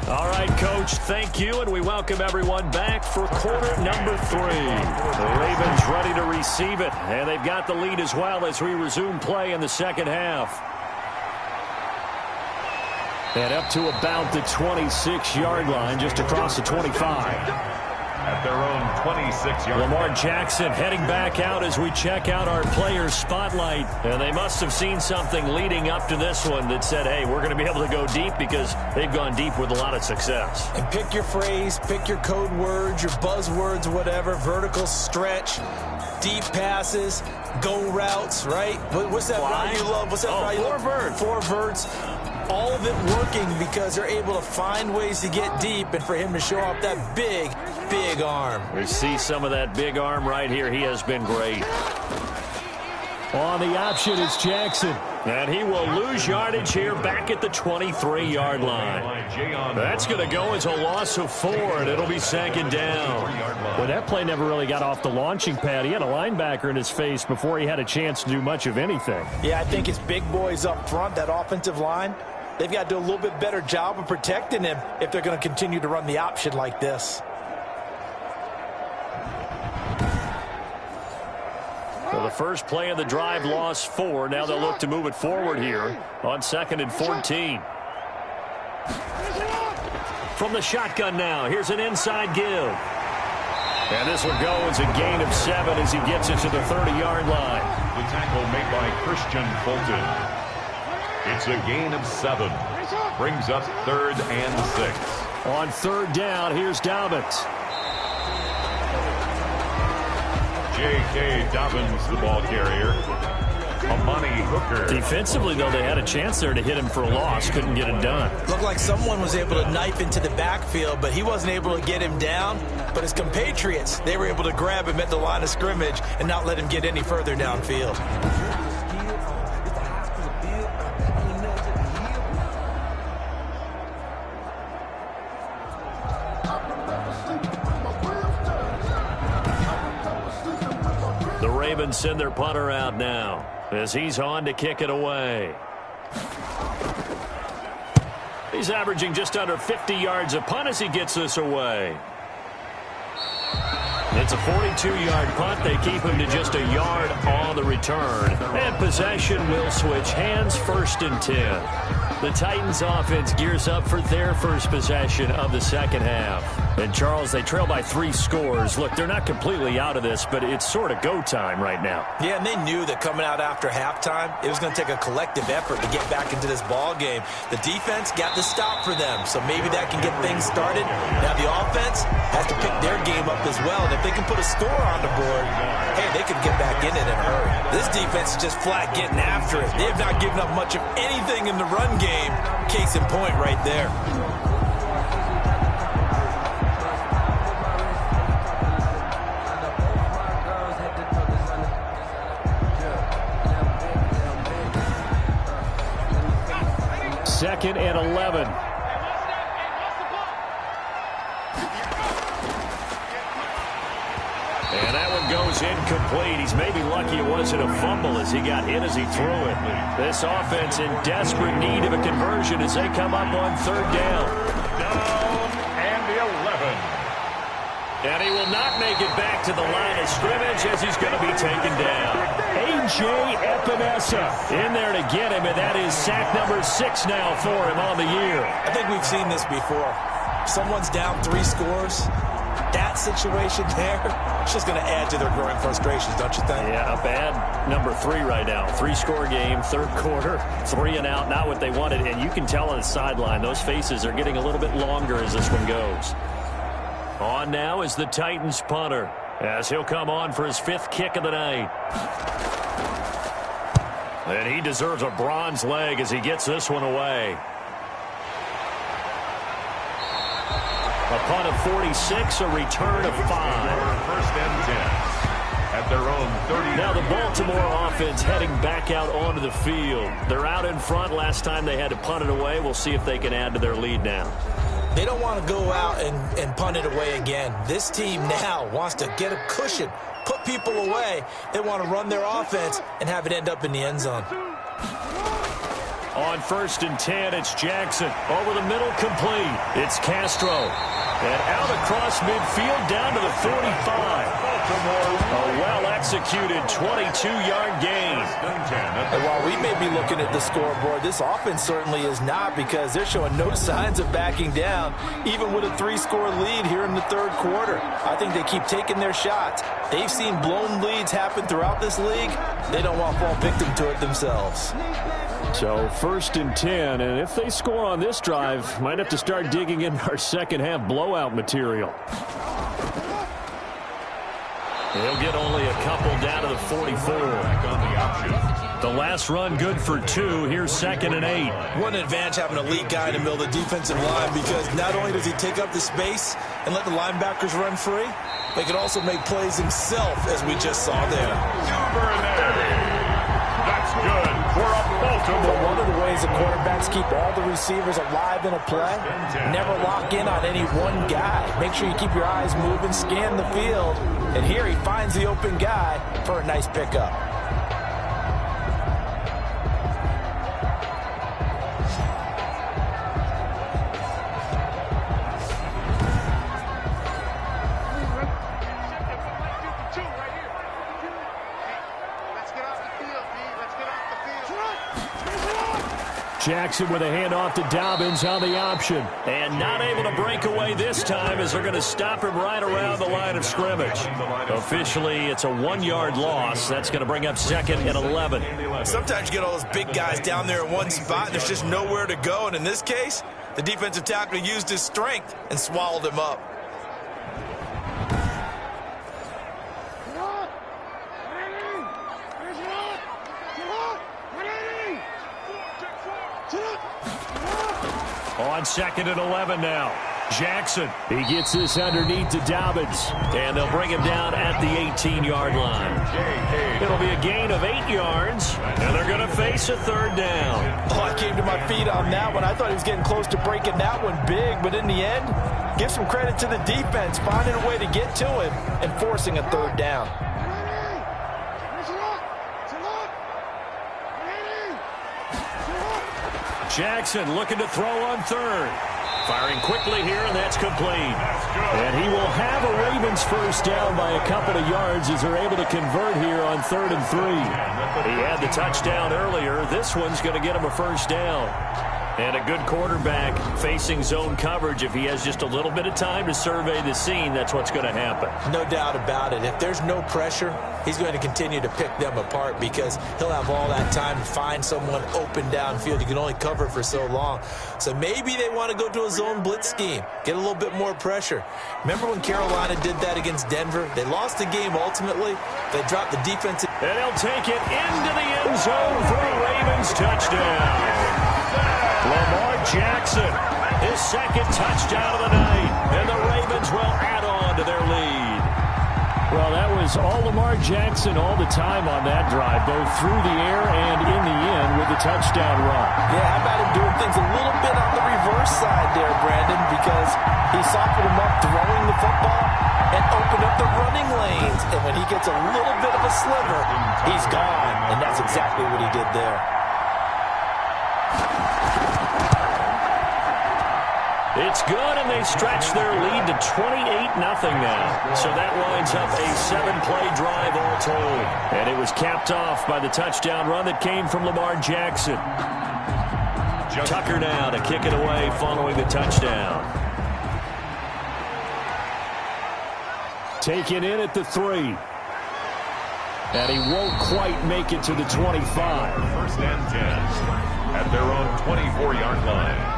S2: All right, Coach, thank you, and we welcome everyone back for quarter number 3. The Ravens ready to receive it, and they've got the lead as well as we resume play in the second half. And up to about the 26-yard line, just across the 25.
S1: At their own 26-yard line.
S2: Lamar Jackson heading back out as we check out our players' spotlight. And they must have seen something leading up to this one that said, hey, we're going to be able to go deep, because they've gone deep with a lot of success.
S3: And pick your phrase, pick your code words, your buzzwords, whatever, vertical stretch, deep passes, go routes, right? What's that route you love? What's that route you love?
S2: 4 verts.
S3: 4 verts. All of it working because they're able to find ways to get deep, and for him to show off that big, big arm.
S2: We see some of that big arm right here. He has been great. On the option is Jackson. And he will lose yardage here back at the 23-yard line. That's going to go as a loss of 4, and it'll be second down.
S6: Well, that play never really got off the launching pad. He had a linebacker in his face before he had a chance to do much of anything.
S4: Yeah, I think his big boys up front, that offensive line, they've got to do a little bit better job of protecting him if they're going to continue to run the option like this.
S2: So the first play of the drive lost 4. Now they'll look to move it forward here on 2nd and 14. From the shotgun now, here's an inside give. And this will go as a gain of 7 as he gets it to the 30-yard line.
S1: The tackle made by Christian Fulton. It's a gain of 7. Brings up 3rd and 6.
S2: On 3rd down, here's Dobbins.
S1: J.K. Dobbins, the ball carrier. Amani Hooker.
S2: Defensively, though, they had a chance there to hit him for a loss. Couldn't get it done.
S3: Looked like someone was able to knife into the backfield, but he wasn't able to get him down. But his compatriots, they were able to grab him at the line of scrimmage and not let him get any further downfield.
S2: The Ravens send their punter out now as he's on to kick it away. He's averaging just under 50 yards a punt as he gets this away. It's a 42-yard punt. They keep him to just a yard on the return. And possession will switch hands, 1st and 10. The Titans offense gears up for their first possession of the second half. And, Charles, they trail by 3 scores. Look, they're not completely out of this, but it's sort of go time right now.
S3: Yeah, and they knew that coming out after halftime, it was going to take a collective effort to get back into this ball game. The defense got the stop for them, so maybe that can get things started. Now the offense has to pick their game up as well, and if they can put a score on the board, hey, they could get back in it in a hurry. This defense is just flat getting after it. They have not given up much of anything in the run game. Case in point right there.
S6: Second and 11.
S2: And that one goes incomplete. He's maybe lucky it wasn't a fumble as he got hit as he threw it. This offense in desperate need of a conversion as they come up on third down.
S1: Down and 11.
S2: And he will not make it back to the line of scrimmage as he's going to be taken down. A.J. Epinesa in there to get him, and that is sack number 6 now for him on the year.
S3: I think we've seen this before. Someone's down 3 scores. That situation there, it's just going to add to their growing frustrations, don't you think?
S2: Yeah, a bad number 3 right now. 3-score game, third quarter, 3 and out, not what they wanted. And you can tell on the sideline, those faces are getting a little bit longer as this one goes. On now is the Titans punter, as he'll come on for his 5th kick of the night. And he deserves a bronze leg as he gets this one away. A punt of 46, a return of 5.
S1: First and 10 at their own 30.
S2: Now the Baltimore offense heading back out onto the field. They're out in front. Last time they had to punt it away. We'll see if they can add to their lead now.
S3: They don't want to go out and punt it away again. This team now wants to get a cushion, put people away. They want to run their offense and have it end up in the end zone.
S2: On 1st and 10, it's Jackson. Over the middle, complete. It's Castro. And out across midfield, down to the 45. A well-executed 22-yard gain.
S4: And while we may be looking at the scoreboard, this offense certainly is not, because they're showing no signs of backing down, even with a 3-score lead here in the third quarter. I think they keep taking their shots. They've seen blown leads happen throughout this league. They don't want to fall victim to it themselves.
S6: So 1st and 10, and if they score on this drive, might have to start digging in our second half blowout material.
S2: He'll get only a couple down to the 44.
S1: Back on the option.
S2: The last run good for 2. Here's 2nd and 8.
S3: What an advantage having a lead guy in the middle of the defensive line, because not only does he take up the space and let the linebackers run free, they can also make plays himself, as we just saw there.
S1: That's good for a Baltimore.
S4: But one of the ways the quarterbacks keep all the receivers alive in a play, never lock in on any one guy. Make sure you keep your eyes moving, scan the field, and here he finds the open guy for a nice pickup.
S6: Jackson with a handoff to Dobbins on the option.
S2: And not able to break away this time as they're going to stop him right around the line of scrimmage. Officially, it's a 1-yard loss. That's going to bring up 2nd and 11.
S3: Sometimes you get all those big guys down there in one spot, and there's just nowhere to go. And in this case, the defensive tackle used his strength and swallowed him up.
S2: On 2nd and 11 now. Jackson.
S6: He gets this underneath to Dobbins.
S2: And they'll bring him down at the 18-yard line. It'll be a gain of 8 yards, and they're going to face a 3rd down.
S4: Oh, I came to my feet on that one. I thought he was getting close to breaking that one big, but in the end, give some credit to the defense, finding a way to get to him and forcing a 3rd down.
S2: Jackson looking to throw on 3rd. Firing quickly here, and that's complete.
S6: And he will have a Ravens first down by a couple of yards as they're able to convert here on 3rd and 3.
S2: He had the touchdown earlier. This one's going to get him a first down. And a good quarterback facing zone coverage. If he has just a little bit of time to survey the scene, that's what's going to happen.
S3: No doubt about it. If there's no pressure, he's going to continue to pick them apart because he'll have all that time to find someone open downfield. You can only cover for so long. So maybe they want to go to a zone blitz scheme, get a little bit more pressure. Remember when Carolina did that against Denver? They lost the game ultimately. They dropped the defense.
S2: And he'll take it into the end zone for a Ravens touchdown. Lamar Jackson, his 2nd touchdown of the night, and the Ravens will add on to their lead.
S6: Well, that was all Lamar Jackson all the time on that drive, both through the air and in the end with the touchdown run.
S4: Yeah, how about him doing things a little bit on the reverse side there, Brandon, because he softened him up throwing the football and opened up the running lanes. gets a little bit of a sliver, he's gone. And that's exactly what he did there.
S2: It's good, and they stretch their lead to 28-0 now. So that winds up a 7-play drive all told. And it was capped off by the touchdown run that came from Lamar Jackson. Tucker now to kick it away following the touchdown.
S6: Taken in at the 3. And he won't quite make it to the 25.
S1: First and 10 at their own 24-yard line.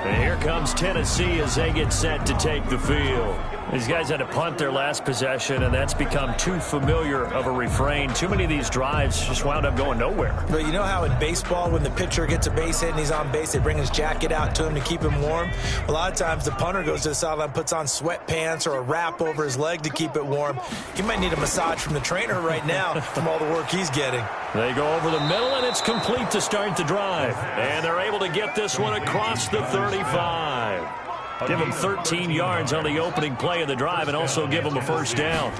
S2: And here comes Tennessee as they get set to take the field. These guys had to punt their last possession, and that's become too familiar of a refrain. Too many of these drives just wound up going nowhere.
S3: But you know how in baseball, when the pitcher gets a base hit and he's on base, they bring his jacket out to him to keep him warm? A lot of times the punter goes to the sideline, puts on sweatpants or a wrap over his leg to keep it warm. He might need a massage from the trainer right now from all the work he's getting.
S2: They go over the middle, and it's complete to start the drive. And they're able to get this one across the 35. Give them 13 yards on the opening play of the drive and also give them a first down.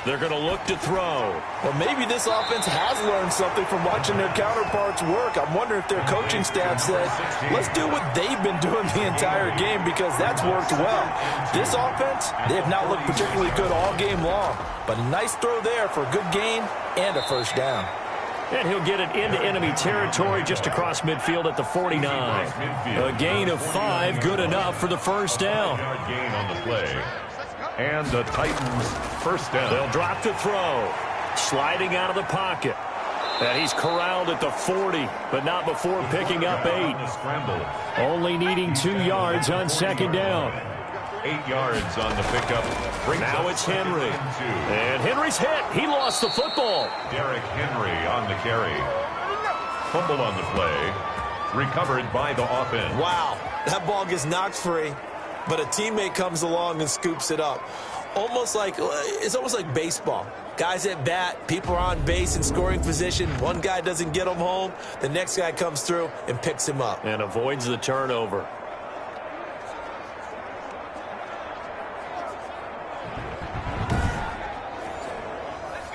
S2: They're going to look to throw.
S4: Well, maybe this offense has learned something from watching their counterparts work. I'm wondering if their coaching staff said, let's do what they've been doing the entire game, because that's worked well. This offense, they have not looked particularly good all game long. But a nice throw there for a good gain and a first down.
S2: And he'll get it into enemy territory just across midfield at the 49. A gain of 5, good enough for the first down.
S1: Gain on the play. And the Titans first down.
S2: They'll drop to throw. Sliding out of the pocket. And he's corralled at the 40, but not before picking up 8.
S6: Only needing 2 yards on second down.
S1: 8 yards on the pickup.
S2: Now it's Henry. And Henry's hit. He lost the football.
S1: Derrick Henry on the carry. Fumble on the play. Recovered by the offense.
S3: Wow, that ball gets knocked free, but a teammate comes along and scoops it up. It's almost like baseball. Guys at bat, people are on base in scoring position. One guy doesn't get him home. The next guy comes through and picks him up.
S2: And avoids the turnover.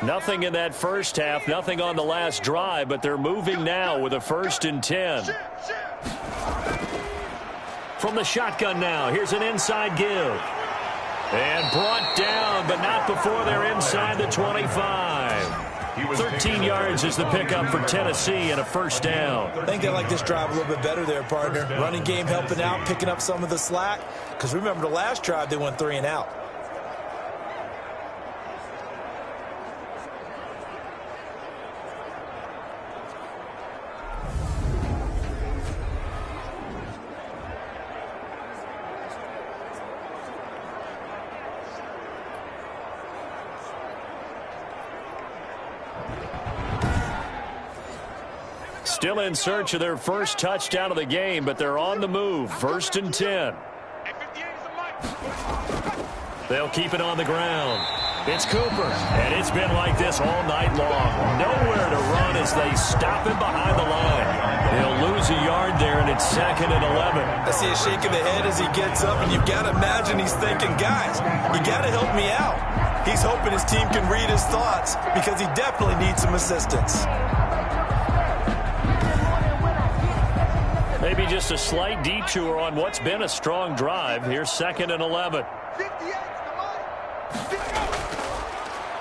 S2: Nothing in that first half, nothing on the last drive, but they're moving now with a 1st and 10. From the shotgun now, here's an inside give. And brought down, but not before they're inside the 25. 13 yards is the pickup for Tennessee and a first down.
S3: I think they like this drive a little bit better there, partner. Running game helping out, picking up some of the slack. Because remember the last drive, they went 3 and out.
S2: Still in search of their first touchdown of the game, but they're on the move. 1st and 10. They'll keep it on the ground. It's Cooper, and it's been like this all night long. Nowhere to run as they stop him behind the line. He'll lose a yard there, and it's 2nd and 11.
S3: I see a shake of the head as he gets up, and you've got to imagine he's thinking, guys, you got to help me out. He's hoping his team can read his thoughts because he definitely needs some assistance.
S2: Maybe just a slight detour on what's been a strong drive. Here's 2nd and 11.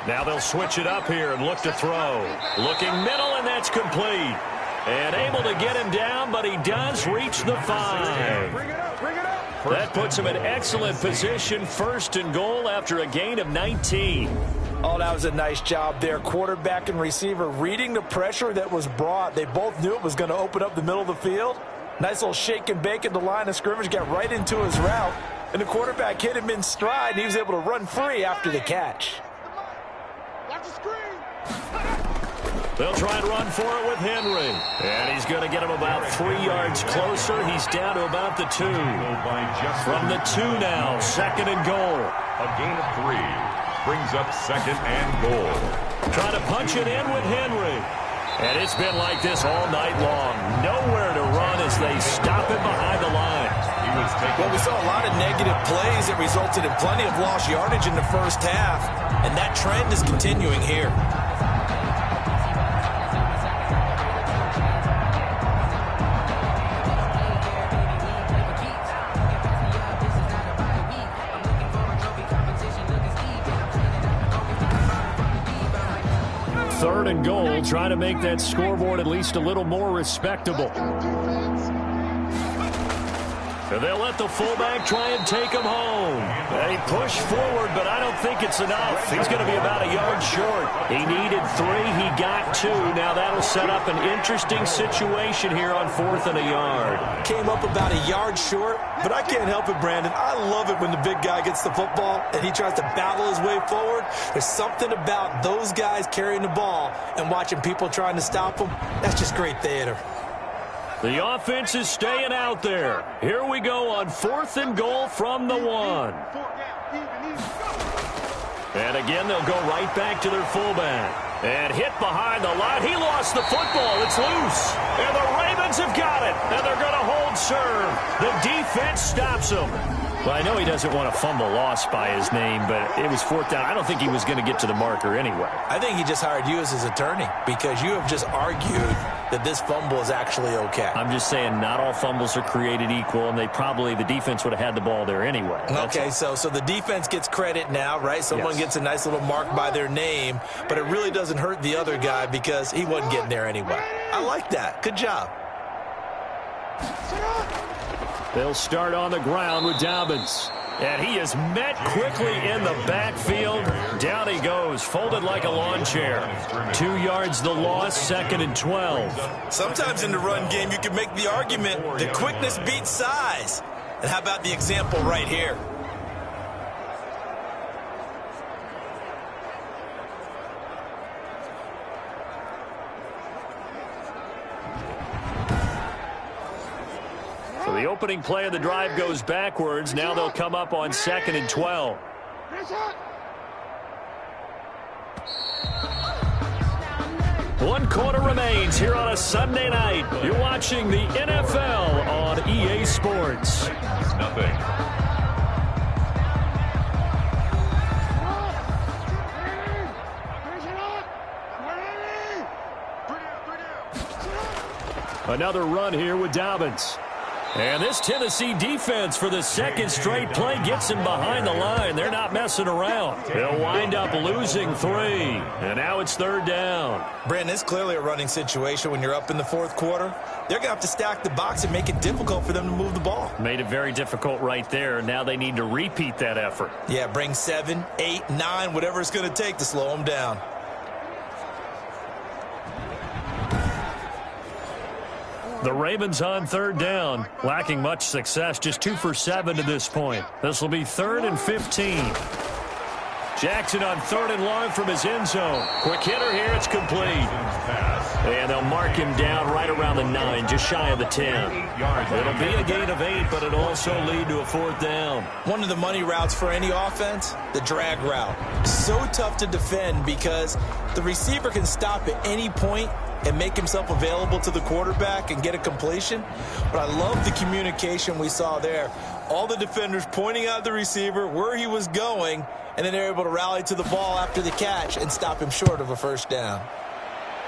S2: Now they'll switch it up here and look to throw. Looking middle, and that's complete. And able to get him down, but he does reach the 5. That puts him in excellent position, 1st and goal after a gain of 19.
S4: Oh, that was a nice job there. Quarterback and receiver reading the pressure that was brought. They both knew it was going to open up the middle of the field. Nice little shake and bake at the line of scrimmage, got right into his route. And the quarterback hit him in stride, and he was able to run free after the catch.
S2: They'll try and run for it with Henry. And he's going to get him about 3 yards closer. He's down to about the 2. From the 2 now, 2nd and goal.
S1: A gain of 3 brings up 2nd and goal.
S2: Trying to punch it in with Henry. And it's been like this all night long. Nowhere to run as they stop him behind the line.
S3: Well, we saw a lot of negative plays that resulted in plenty of lost yardage in the first half, and that trend is continuing here.
S6: Third and goal, trying to make that scoreboard at least a little more respectable. And they'll let the fullback try and take him home. They push forward, but I don't think it's enough. He's going to be about a yard short. He needed 3. He got 2. Now that'll set up an interesting situation here on 4th and a yard.
S3: Came up about a yard short, but I can't help it, Brandon. I love it when the big guy gets the football and he tries to battle his way forward. There's something about those guys carrying the ball and watching people trying to stop them. That's just great theater.
S6: The offense is staying out there. Here we go on 4th and goal from the 1. And again, they'll go right back to their fullback. And hit behind the line. He lost the football. It's loose. And the Ravens have got it. And they're going to hold serve. The defense stops them. Well, I know he doesn't want a fumble lost by his name, but it was 4th down. I don't think he was going to get to the marker anyway.
S3: I think he just hired you as his attorney because you have just argued that this fumble is actually okay.
S6: I'm just saying not all fumbles are created equal, and the defense would have had the ball there anyway.
S3: Okay, so the defense gets credit now, right? Someone gets a nice little mark by their name, but it really doesn't hurt the other guy because he wasn't getting there anyway. I like that. Good job.
S6: They'll start on the ground with Dobbins. And he is met quickly in the backfield. Down he goes, folded like a lawn chair. 2 yards the loss, 2nd and 12.
S3: Sometimes in the run game, you can make the argument that quickness beats size. And how about the example right here?
S6: So the opening play of the drive goes backwards. Now they'll come up on 2nd and 12. One quarter remains here on a Sunday night. You're watching the NFL on EA Sports.
S1: Nothing.
S6: Another run here with Dobbins. And this Tennessee defense for the 2nd straight play gets him behind the line. They're not messing around. They'll wind up losing 3. And now it's 3rd down.
S3: Brandon, it's clearly a running situation when you're up in the 4th quarter. They're going to have to stack the box and make it difficult for them to move the ball.
S6: Made it very difficult right there. Now they need to repeat that effort.
S3: Yeah, bring 7, 8, 9, whatever it's going to take to slow them down.
S6: The Ravens on 3rd down, lacking much success, just 2 for 7 to this point. This will be 3rd and 15. Jackson on 3rd and long from his end zone. Quick hitter here, it's complete. And they'll mark him down right around the 9, just shy of the 10. It'll be a gain of 8, but it'll also lead to a 4th down.
S3: One of the money routes for any offense, the drag route. So tough to defend because the receiver can stop at any point and make himself available to the quarterback and get a completion. But I love the communication we saw there. All the defenders pointing out the receiver, where he was going, and then they're able to rally to the ball after the catch and stop him short of a 1st down.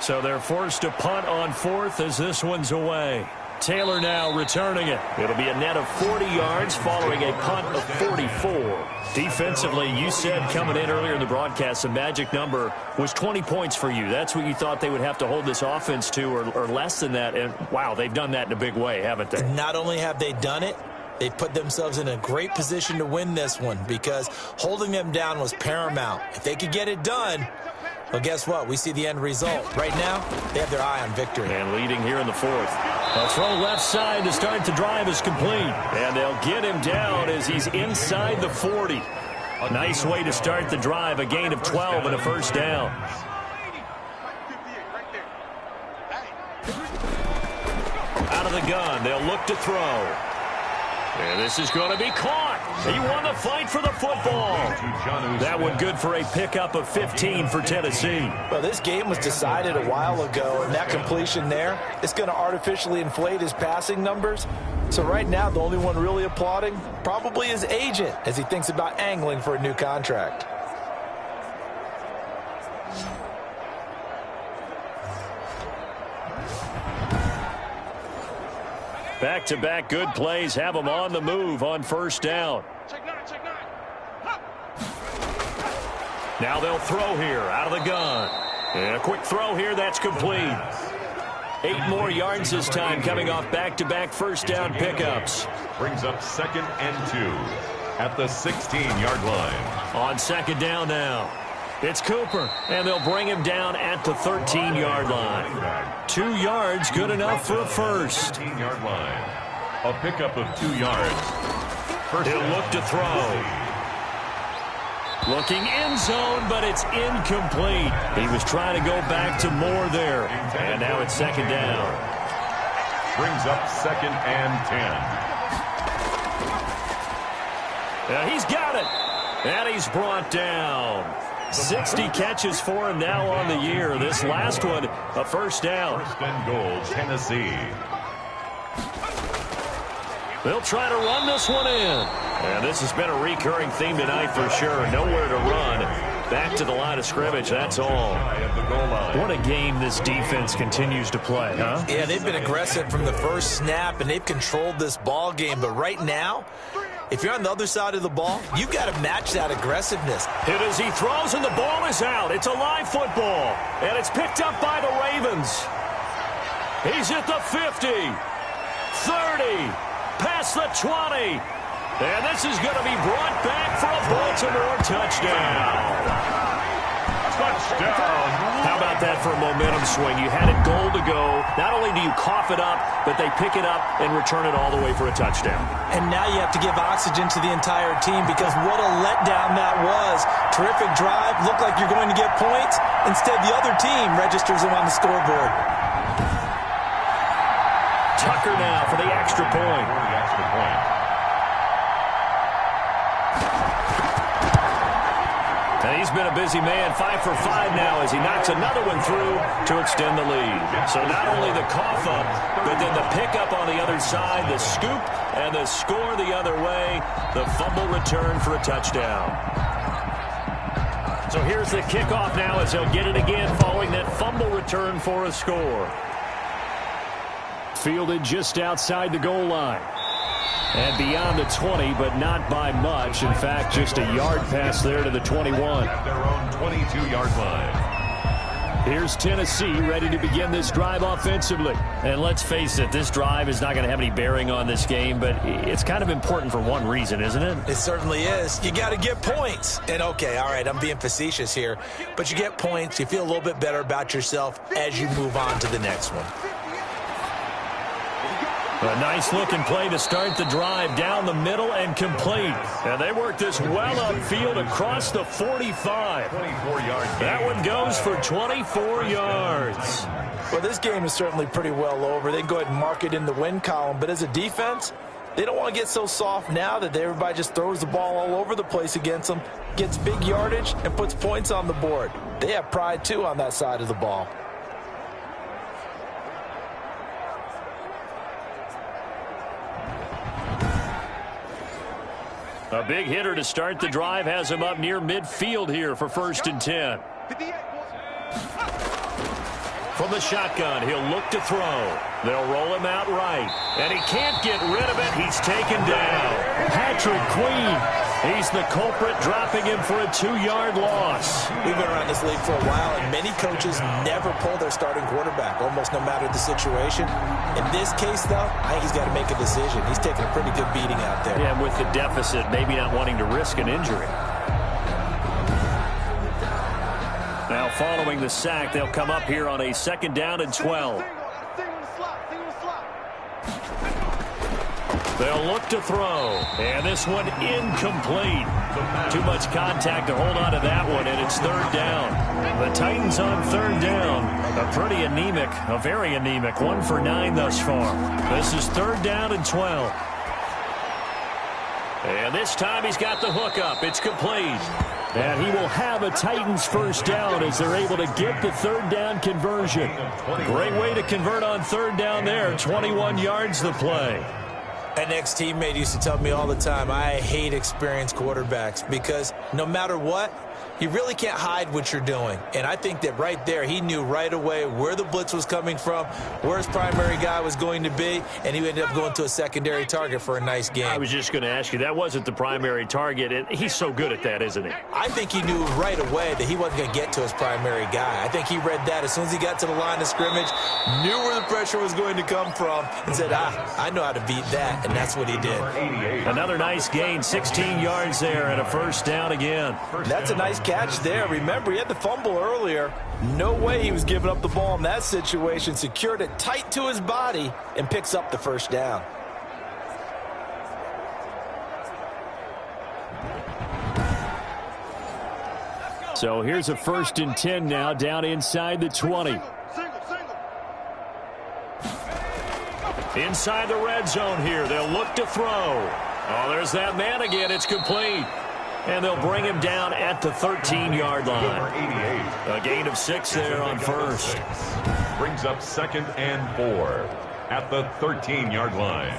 S6: So they're forced to punt on 4th as this one's away. Taylor now returning it. It'll be a net of 40 yards following a punt of 44. Defensively, you said coming in earlier in the broadcast, the magic number was 20 points for you. That's what you thought they would have to hold this offense to or less than that. And, wow, they've done that in a big way, haven't they?
S3: Not only have they done it, they put themselves in a great position to win this one because holding them down was paramount. If they could get it done, well, guess what? We see the end result. Right now, they have their eye on victory.
S6: And leading here in the 4th. A throw left side to start the drive is complete. And they'll get him down as he's inside the 40. Nice way to start the drive. A gain of 12 and a 1st down. Out of the gun, they'll look to throw. And this is going to be caught.
S2: He won the fight for the football. That one good for a pickup of 15 for Tennessee.
S4: Well, this game was decided a while ago, and that completion there, it's going to artificially inflate his passing numbers. So right now, the only one really applauding probably his agent as he thinks about angling for a new contract.
S2: Back-to-back good plays have him on the move on first down. Now they'll throw here out of the gun. And a quick throw here, that's complete. 8 more yards this time coming off back-to-back first down pickups.
S1: Brings up 2nd and 2 at the 16-yard line.
S2: On second down now. It's Cooper, and they'll bring him down at the 13-yard line. 2 yards, good enough for a first.
S1: 13-yard line. A pickup of 2 yards.
S2: He'll look to throw. Looking end zone, but it's incomplete. He was trying to go back to Moore there. And now it's second down.
S1: Brings up 2nd and 10.
S2: He's got it. And he's brought down. 60 catches for him now on the year. This last one, a first down.
S1: 1st and goal, Tennessee.
S2: They'll try to run this one in. And this has been a recurring theme tonight for sure. Nowhere to run. Back to the line of scrimmage, that's all. What a game this defense continues to play, huh?
S3: Yeah, they've been aggressive from the first snap, and they've controlled this ball game. But right now, if you're on the other side of the ball, you've got to match that aggressiveness.
S2: Hit as he throws, and the ball is out. It's a live football, and it's picked up by the Ravens. He's at the 50, 30, past the 20. And this is going to be brought back for a Baltimore touchdown.
S1: Touchdown.
S2: How about that for a momentum swing? You had a goal to go. Not only do you cough it up, but they pick it up and return it all the way for a touchdown.
S3: And now you have to give oxygen to the entire team because what a letdown that was. Terrific drive. Looked like you're going to get points. Instead, the other team registers them on the scoreboard.
S2: Tucker now for the extra point. And he's been a busy man, 5 for 5 now as he knocks another one through to extend the lead. So not only the cough up, but then the pickup on the other side, the scoop, and the score the other way, the fumble return for a touchdown. So here's the kickoff now as they'll get it again following that fumble return for a score. Fielded just outside the goal line. And beyond the 20, but not by much. In fact, just a yard pass there to the 21.
S1: At their own 22-yard line.
S2: Here's Tennessee ready to begin this drive offensively. And let's face it, this drive is not going to have any bearing on this game, but it's kind of important for one reason, isn't it?
S3: It certainly is. You got to get points. And okay, all right, I'm being facetious here, but you get points, you feel a little bit better about yourself as you move on to the next one.
S2: A nice-looking play to start the drive down the middle and complete. And they work this well upfield across the 45.
S1: 24-yard
S2: That one goes for 24 yards.
S4: Well, this game is certainly pretty well over. They can go ahead and mark it in the win column. But as a defense, they don't want to get so soft now that everybody just throws the ball all over the place against them, gets big yardage, and puts points on the board. They have pride, too, on that side of the ball.
S2: A big hitter to start the drive has him up near midfield here for 1st and 10. From the shotgun, he'll look to throw. They'll roll him out right. And he can't get rid of it. He's taken down. Patrick Queen. He's the culprit, dropping him for a 2-yard loss.
S3: We've been around this league for a while, and many coaches never pull their starting quarterback, almost no matter the situation. In this case, though, I think he's got to make a decision. He's taking a pretty good beating out there.
S2: Yeah, and with the deficit, maybe not wanting to risk an injury. Now, following the sack, they'll come up here on a 2nd down and 12. They'll look to throw. And this one incomplete. Too much contact to hold on to that one, and it's 3rd down. The Titans on 3rd down. A pretty anemic, a very anemic 1 for 9 thus far. This is 3rd down and 12. And this time he's got the hook up. It's complete.
S6: And he will have a Titans first down as they're able to get the third down conversion. Great way to convert on third down there. 21 yards the play.
S3: An ex-teammate used to tell me all the time, I hate experienced quarterbacks because no matter what, you really can't hide what you're doing. And I think that right there, he knew right away where the blitz was coming from, where his primary guy was going to be, and he ended up going to a secondary target for a nice game.
S2: I was just going to ask you, that wasn't the primary target, and he's so good at that, isn't he?
S3: I think he knew right away that he wasn't going to get to his primary guy. I think he read that as soon as he got to the line of scrimmage, knew where the pressure was going to come from, and said, I know how to beat that, and that's what he did.
S2: Another nice gain, 16 yards there, and a first down again.
S4: That's a nice catch there. Remember, he had the fumble earlier. No way he was giving up the ball in that situation. Secured it tight to his body and picks up the first down.
S6: So here's a 1st and 10 now down inside the 20.
S2: Inside the red zone here. They'll look to throw. Oh, there's that man again. It's complete. And they'll bring him down at the 13-yard line. A gain of 6 there on first.
S1: Brings up 2nd and 4 at the 13-yard line.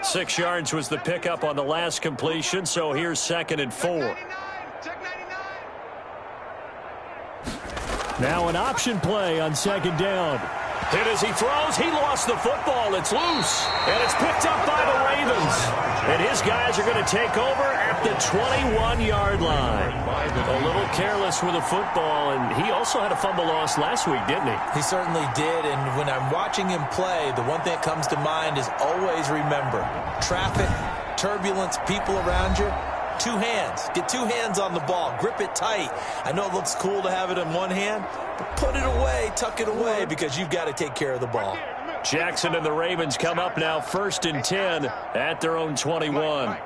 S2: Six yards was the pickup on the last completion, so here's 2nd and 4.
S6: Now an option play on 2nd down.
S2: Hit as he throws. He lost the football. It's loose. And it's picked up by the Ravens. And his guys are going to take over at the 21-yard line. A little careless with the football, and he also had a fumble loss last week, didn't he?
S3: He certainly did, and when I'm watching him play, the one thing that comes to mind is always remember, traffic, turbulence, people around you, 2 hands. Get 2 hands on the ball. Grip it tight. I know it looks cool to have it in one hand, but put it away, tuck it away, because you've got to take care of the ball.
S2: Jackson and the Ravens come up now 1st and 10 at their own 21.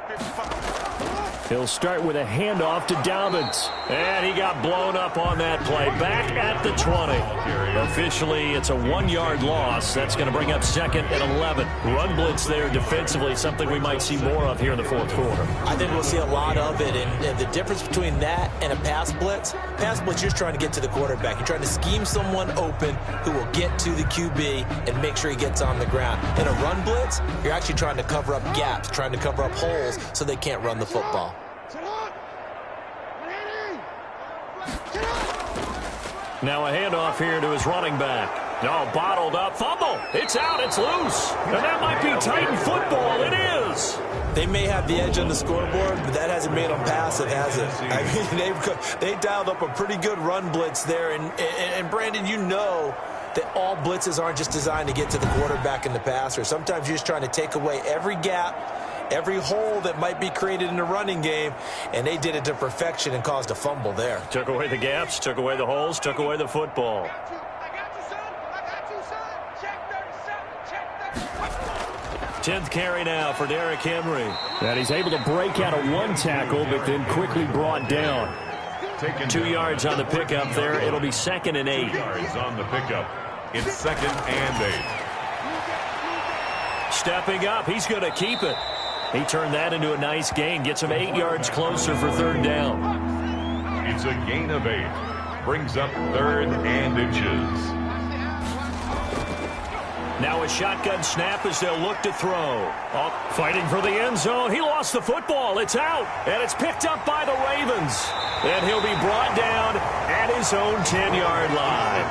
S6: He'll start with a handoff to Dobbins.
S2: And he got blown up on that play. Back at the 20. Officially, it's a 1-yard loss. That's going to bring up 2nd and 11. Run blitz there defensively, something we might see more of here in the 4th quarter.
S3: I think we'll see a lot of it, and the difference between that and a pass blitz, you're just trying to get to the quarterback. You're trying to scheme someone open who will get to the QB and make sure he gets on the ground. In a run blitz, you're actually trying to cover up gaps, trying to cover up holes so they can't run the football.
S2: Now a handoff here to his running back. Oh, bottled up. Fumble. It's out. It's loose. And that might be Titan football. It is.
S3: They may have the edge on the scoreboard, but that hasn't made them passive, has it? I mean, they dialed up a pretty good run blitz there. And Brandon, you know that all blitzes aren't just designed to get to the quarterback and the passer. Sometimes you're just trying to take away every gap, every hole that might be created in the running game, and they did it to perfection and caused a fumble there.
S2: Took away the gaps, took away the holes, took away the football. 10th carry now for Derrick Henry.
S6: And he's able to break out of 1 tackle, but then quickly brought down.
S2: 2 yards on the pickup there. It'll be 2nd and 8.
S1: 2 yards on the pickup. It's 2nd and 8.
S2: Stepping up, he's going to keep it. He turned that into a nice gain. Gets him 8 yards closer for 3rd down.
S1: It's a gain of 8. Brings up 3rd and inches.
S2: Now a shotgun snap as they'll look to throw. Oh, fighting for the end zone. He lost the football. It's out. And it's picked up by the Ravens. And he'll be brought down at his own 10-yard line.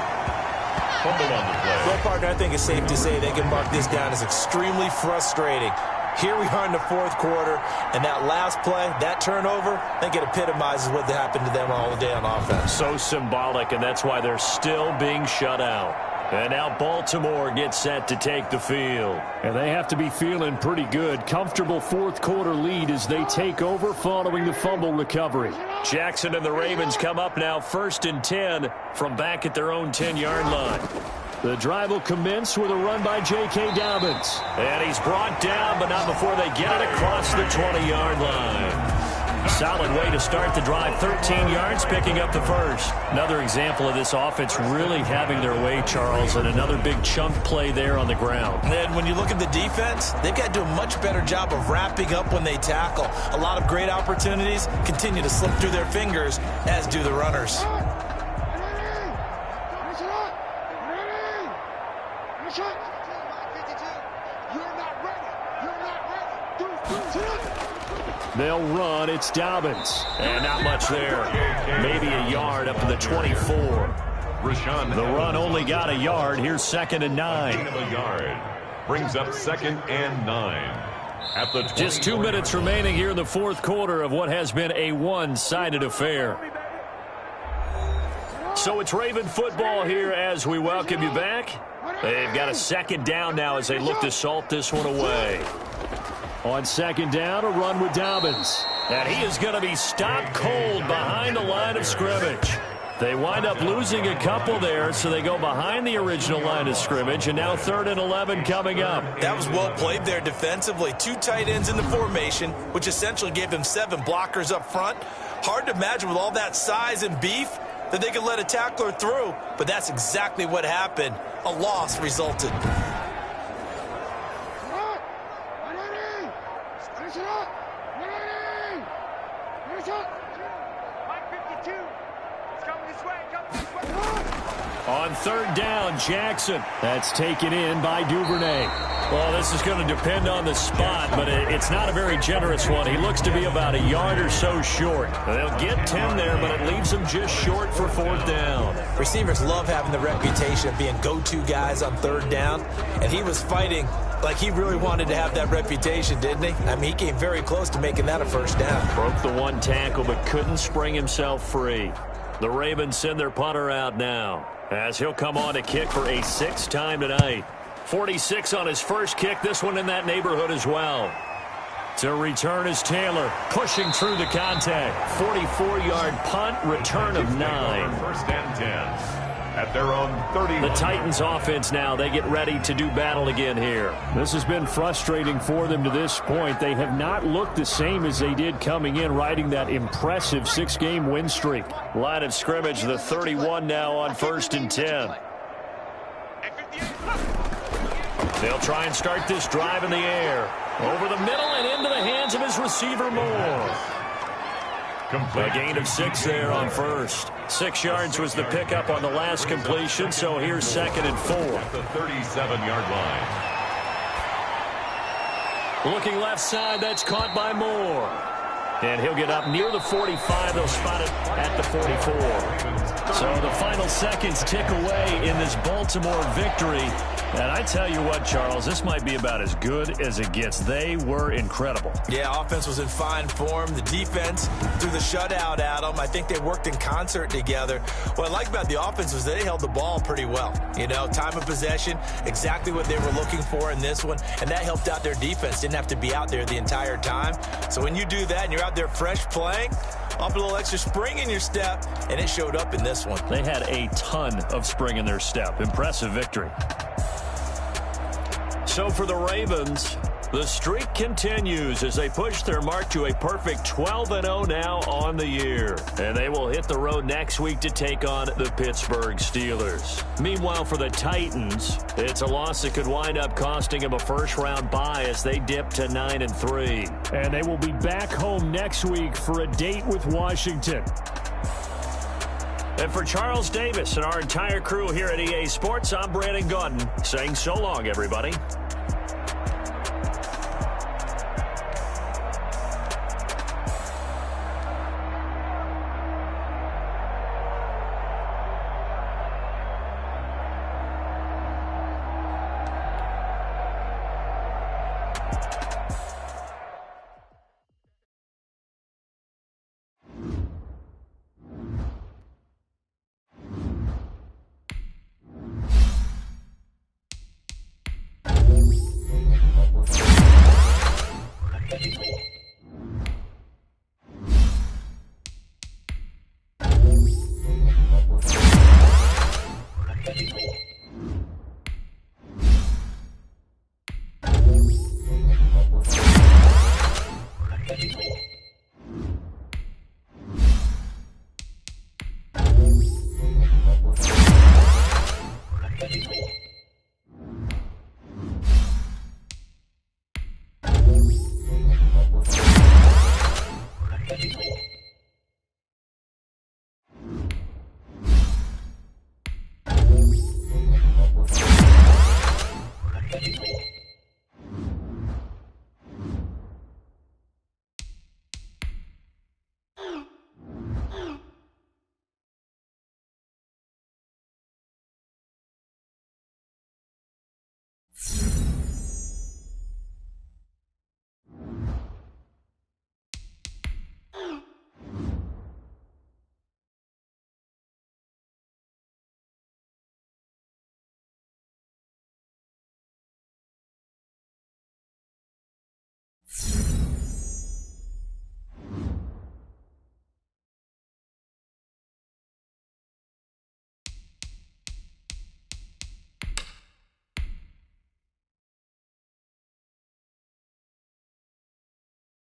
S1: Fumble on the play.
S3: Well, partner, I think it's safe to say they can mark this down as extremely frustrating. Here we are in the 4th quarter, and that last play, that turnover, I think it epitomizes what happened to them all day on offense.
S2: So symbolic, and that's why they're still being shut out. And now Baltimore gets set to take the field.
S6: And they have to be feeling pretty good. Comfortable 4th quarter lead as they take over following the fumble recovery.
S2: Jackson and the Ravens come up now 1st and 10 from back at their own 10-yard line.
S6: The drive will commence with a run by J.K. Dobbins.
S2: And he's brought down, but not before they get it across the 20-yard line. Solid way to start the drive. 13 yards, picking up the first. Another example of this offense really having their way, Charles, and another big chunk play there on the ground.
S3: And when you look at the defense, they've got to do a much better job of wrapping up when they tackle. A lot of great opportunities continue to slip through their fingers, as do the runners.
S2: They'll run. It's Dobbins. And not much there. Maybe a yard up to the 24. The run only got a yard. Here's 2nd and 9.
S1: Gain of a yard. Brings up 2nd and 9. At the
S2: just 2 minutes remaining here in the fourth quarter of what has been a one-sided affair. So it's Raven football here as we welcome you back. They've got a 2nd down now as they look to salt this one away. On 2nd down, a run with Dobbins. And he is going to be stopped cold behind the line of scrimmage. They wind up losing a couple there, so they go behind the original line of scrimmage, and now 3rd and 11 coming up.
S3: That was well played there defensively. 2 tight ends in the formation, which essentially gave them 7 blockers up front. Hard to imagine with all that size and beef that they could let a tackler through, but that's exactly what happened. A loss resulted.
S2: On 3rd down, Jackson. That's taken in by Duvernay. Well, this is going to depend on the spot, but it's not a very generous one. He looks to be about a yard or so short. They'll get 10 there, but it leaves them just short for 4th down.
S3: Receivers love having the reputation of being go-to guys on 3rd down, and he was fighting like he really wanted to have that reputation, didn't he? I mean, he came very close to making that a 1st down.
S2: Broke the 1 tackle, but couldn't spring himself free. The Ravens send their punter out now, as he'll come on to kick for a 6th time tonight. 46 on his first kick, this one in that neighborhood as well. To return is Taylor, pushing through the contact. 44-yard punt, return of 9.
S1: 1st and 10. At their own 30.
S2: The Titans offense now, they get ready to do battle again here. This has been frustrating for them to this point. They have not looked the same as they did coming in, riding that impressive 6-game win streak. Line of scrimmage, the 31 now on 1st and 10. They'll try and start this drive in the air. Over the middle and into the hands of his receiver, Moore. A gain of 6 there on 1st. 6 yards was the pickup on the last completion, so here's 2nd and 4.
S1: At the 37-yard line.
S2: Looking left side, that's caught by Moore. And he'll get up near the 45. They'll spot it at the 44. So the final seconds tick away in this Baltimore victory. And I tell you what, Charles, this might be about as good as it gets. They were incredible.
S3: Yeah, offense was in fine form. The defense threw the shutout at them. I think they worked in concert together. What I like about the offense was they held the ball pretty well. You know, time of possession, exactly what they were looking for in this one. And that helped out their defense. Didn't have to be out there the entire time. So when you do that and you're out there fresh playing, up a little extra spring in your step, and it showed up in this one.
S2: They had a ton of spring in their step. Impressive victory. So for the Ravens, the streak continues as they push their mark to a perfect 12-0 now on the year. And they will hit the road next week to take on the Pittsburgh Steelers. Meanwhile, for the Titans, it's a loss that could wind up costing them a first-round bye as they dip to 9-3.
S6: And they will be back home next week for a date with Washington.
S2: And for Charles Davis and our entire crew here at EA Sports, I'm Brandon Gaudin saying so long, everybody.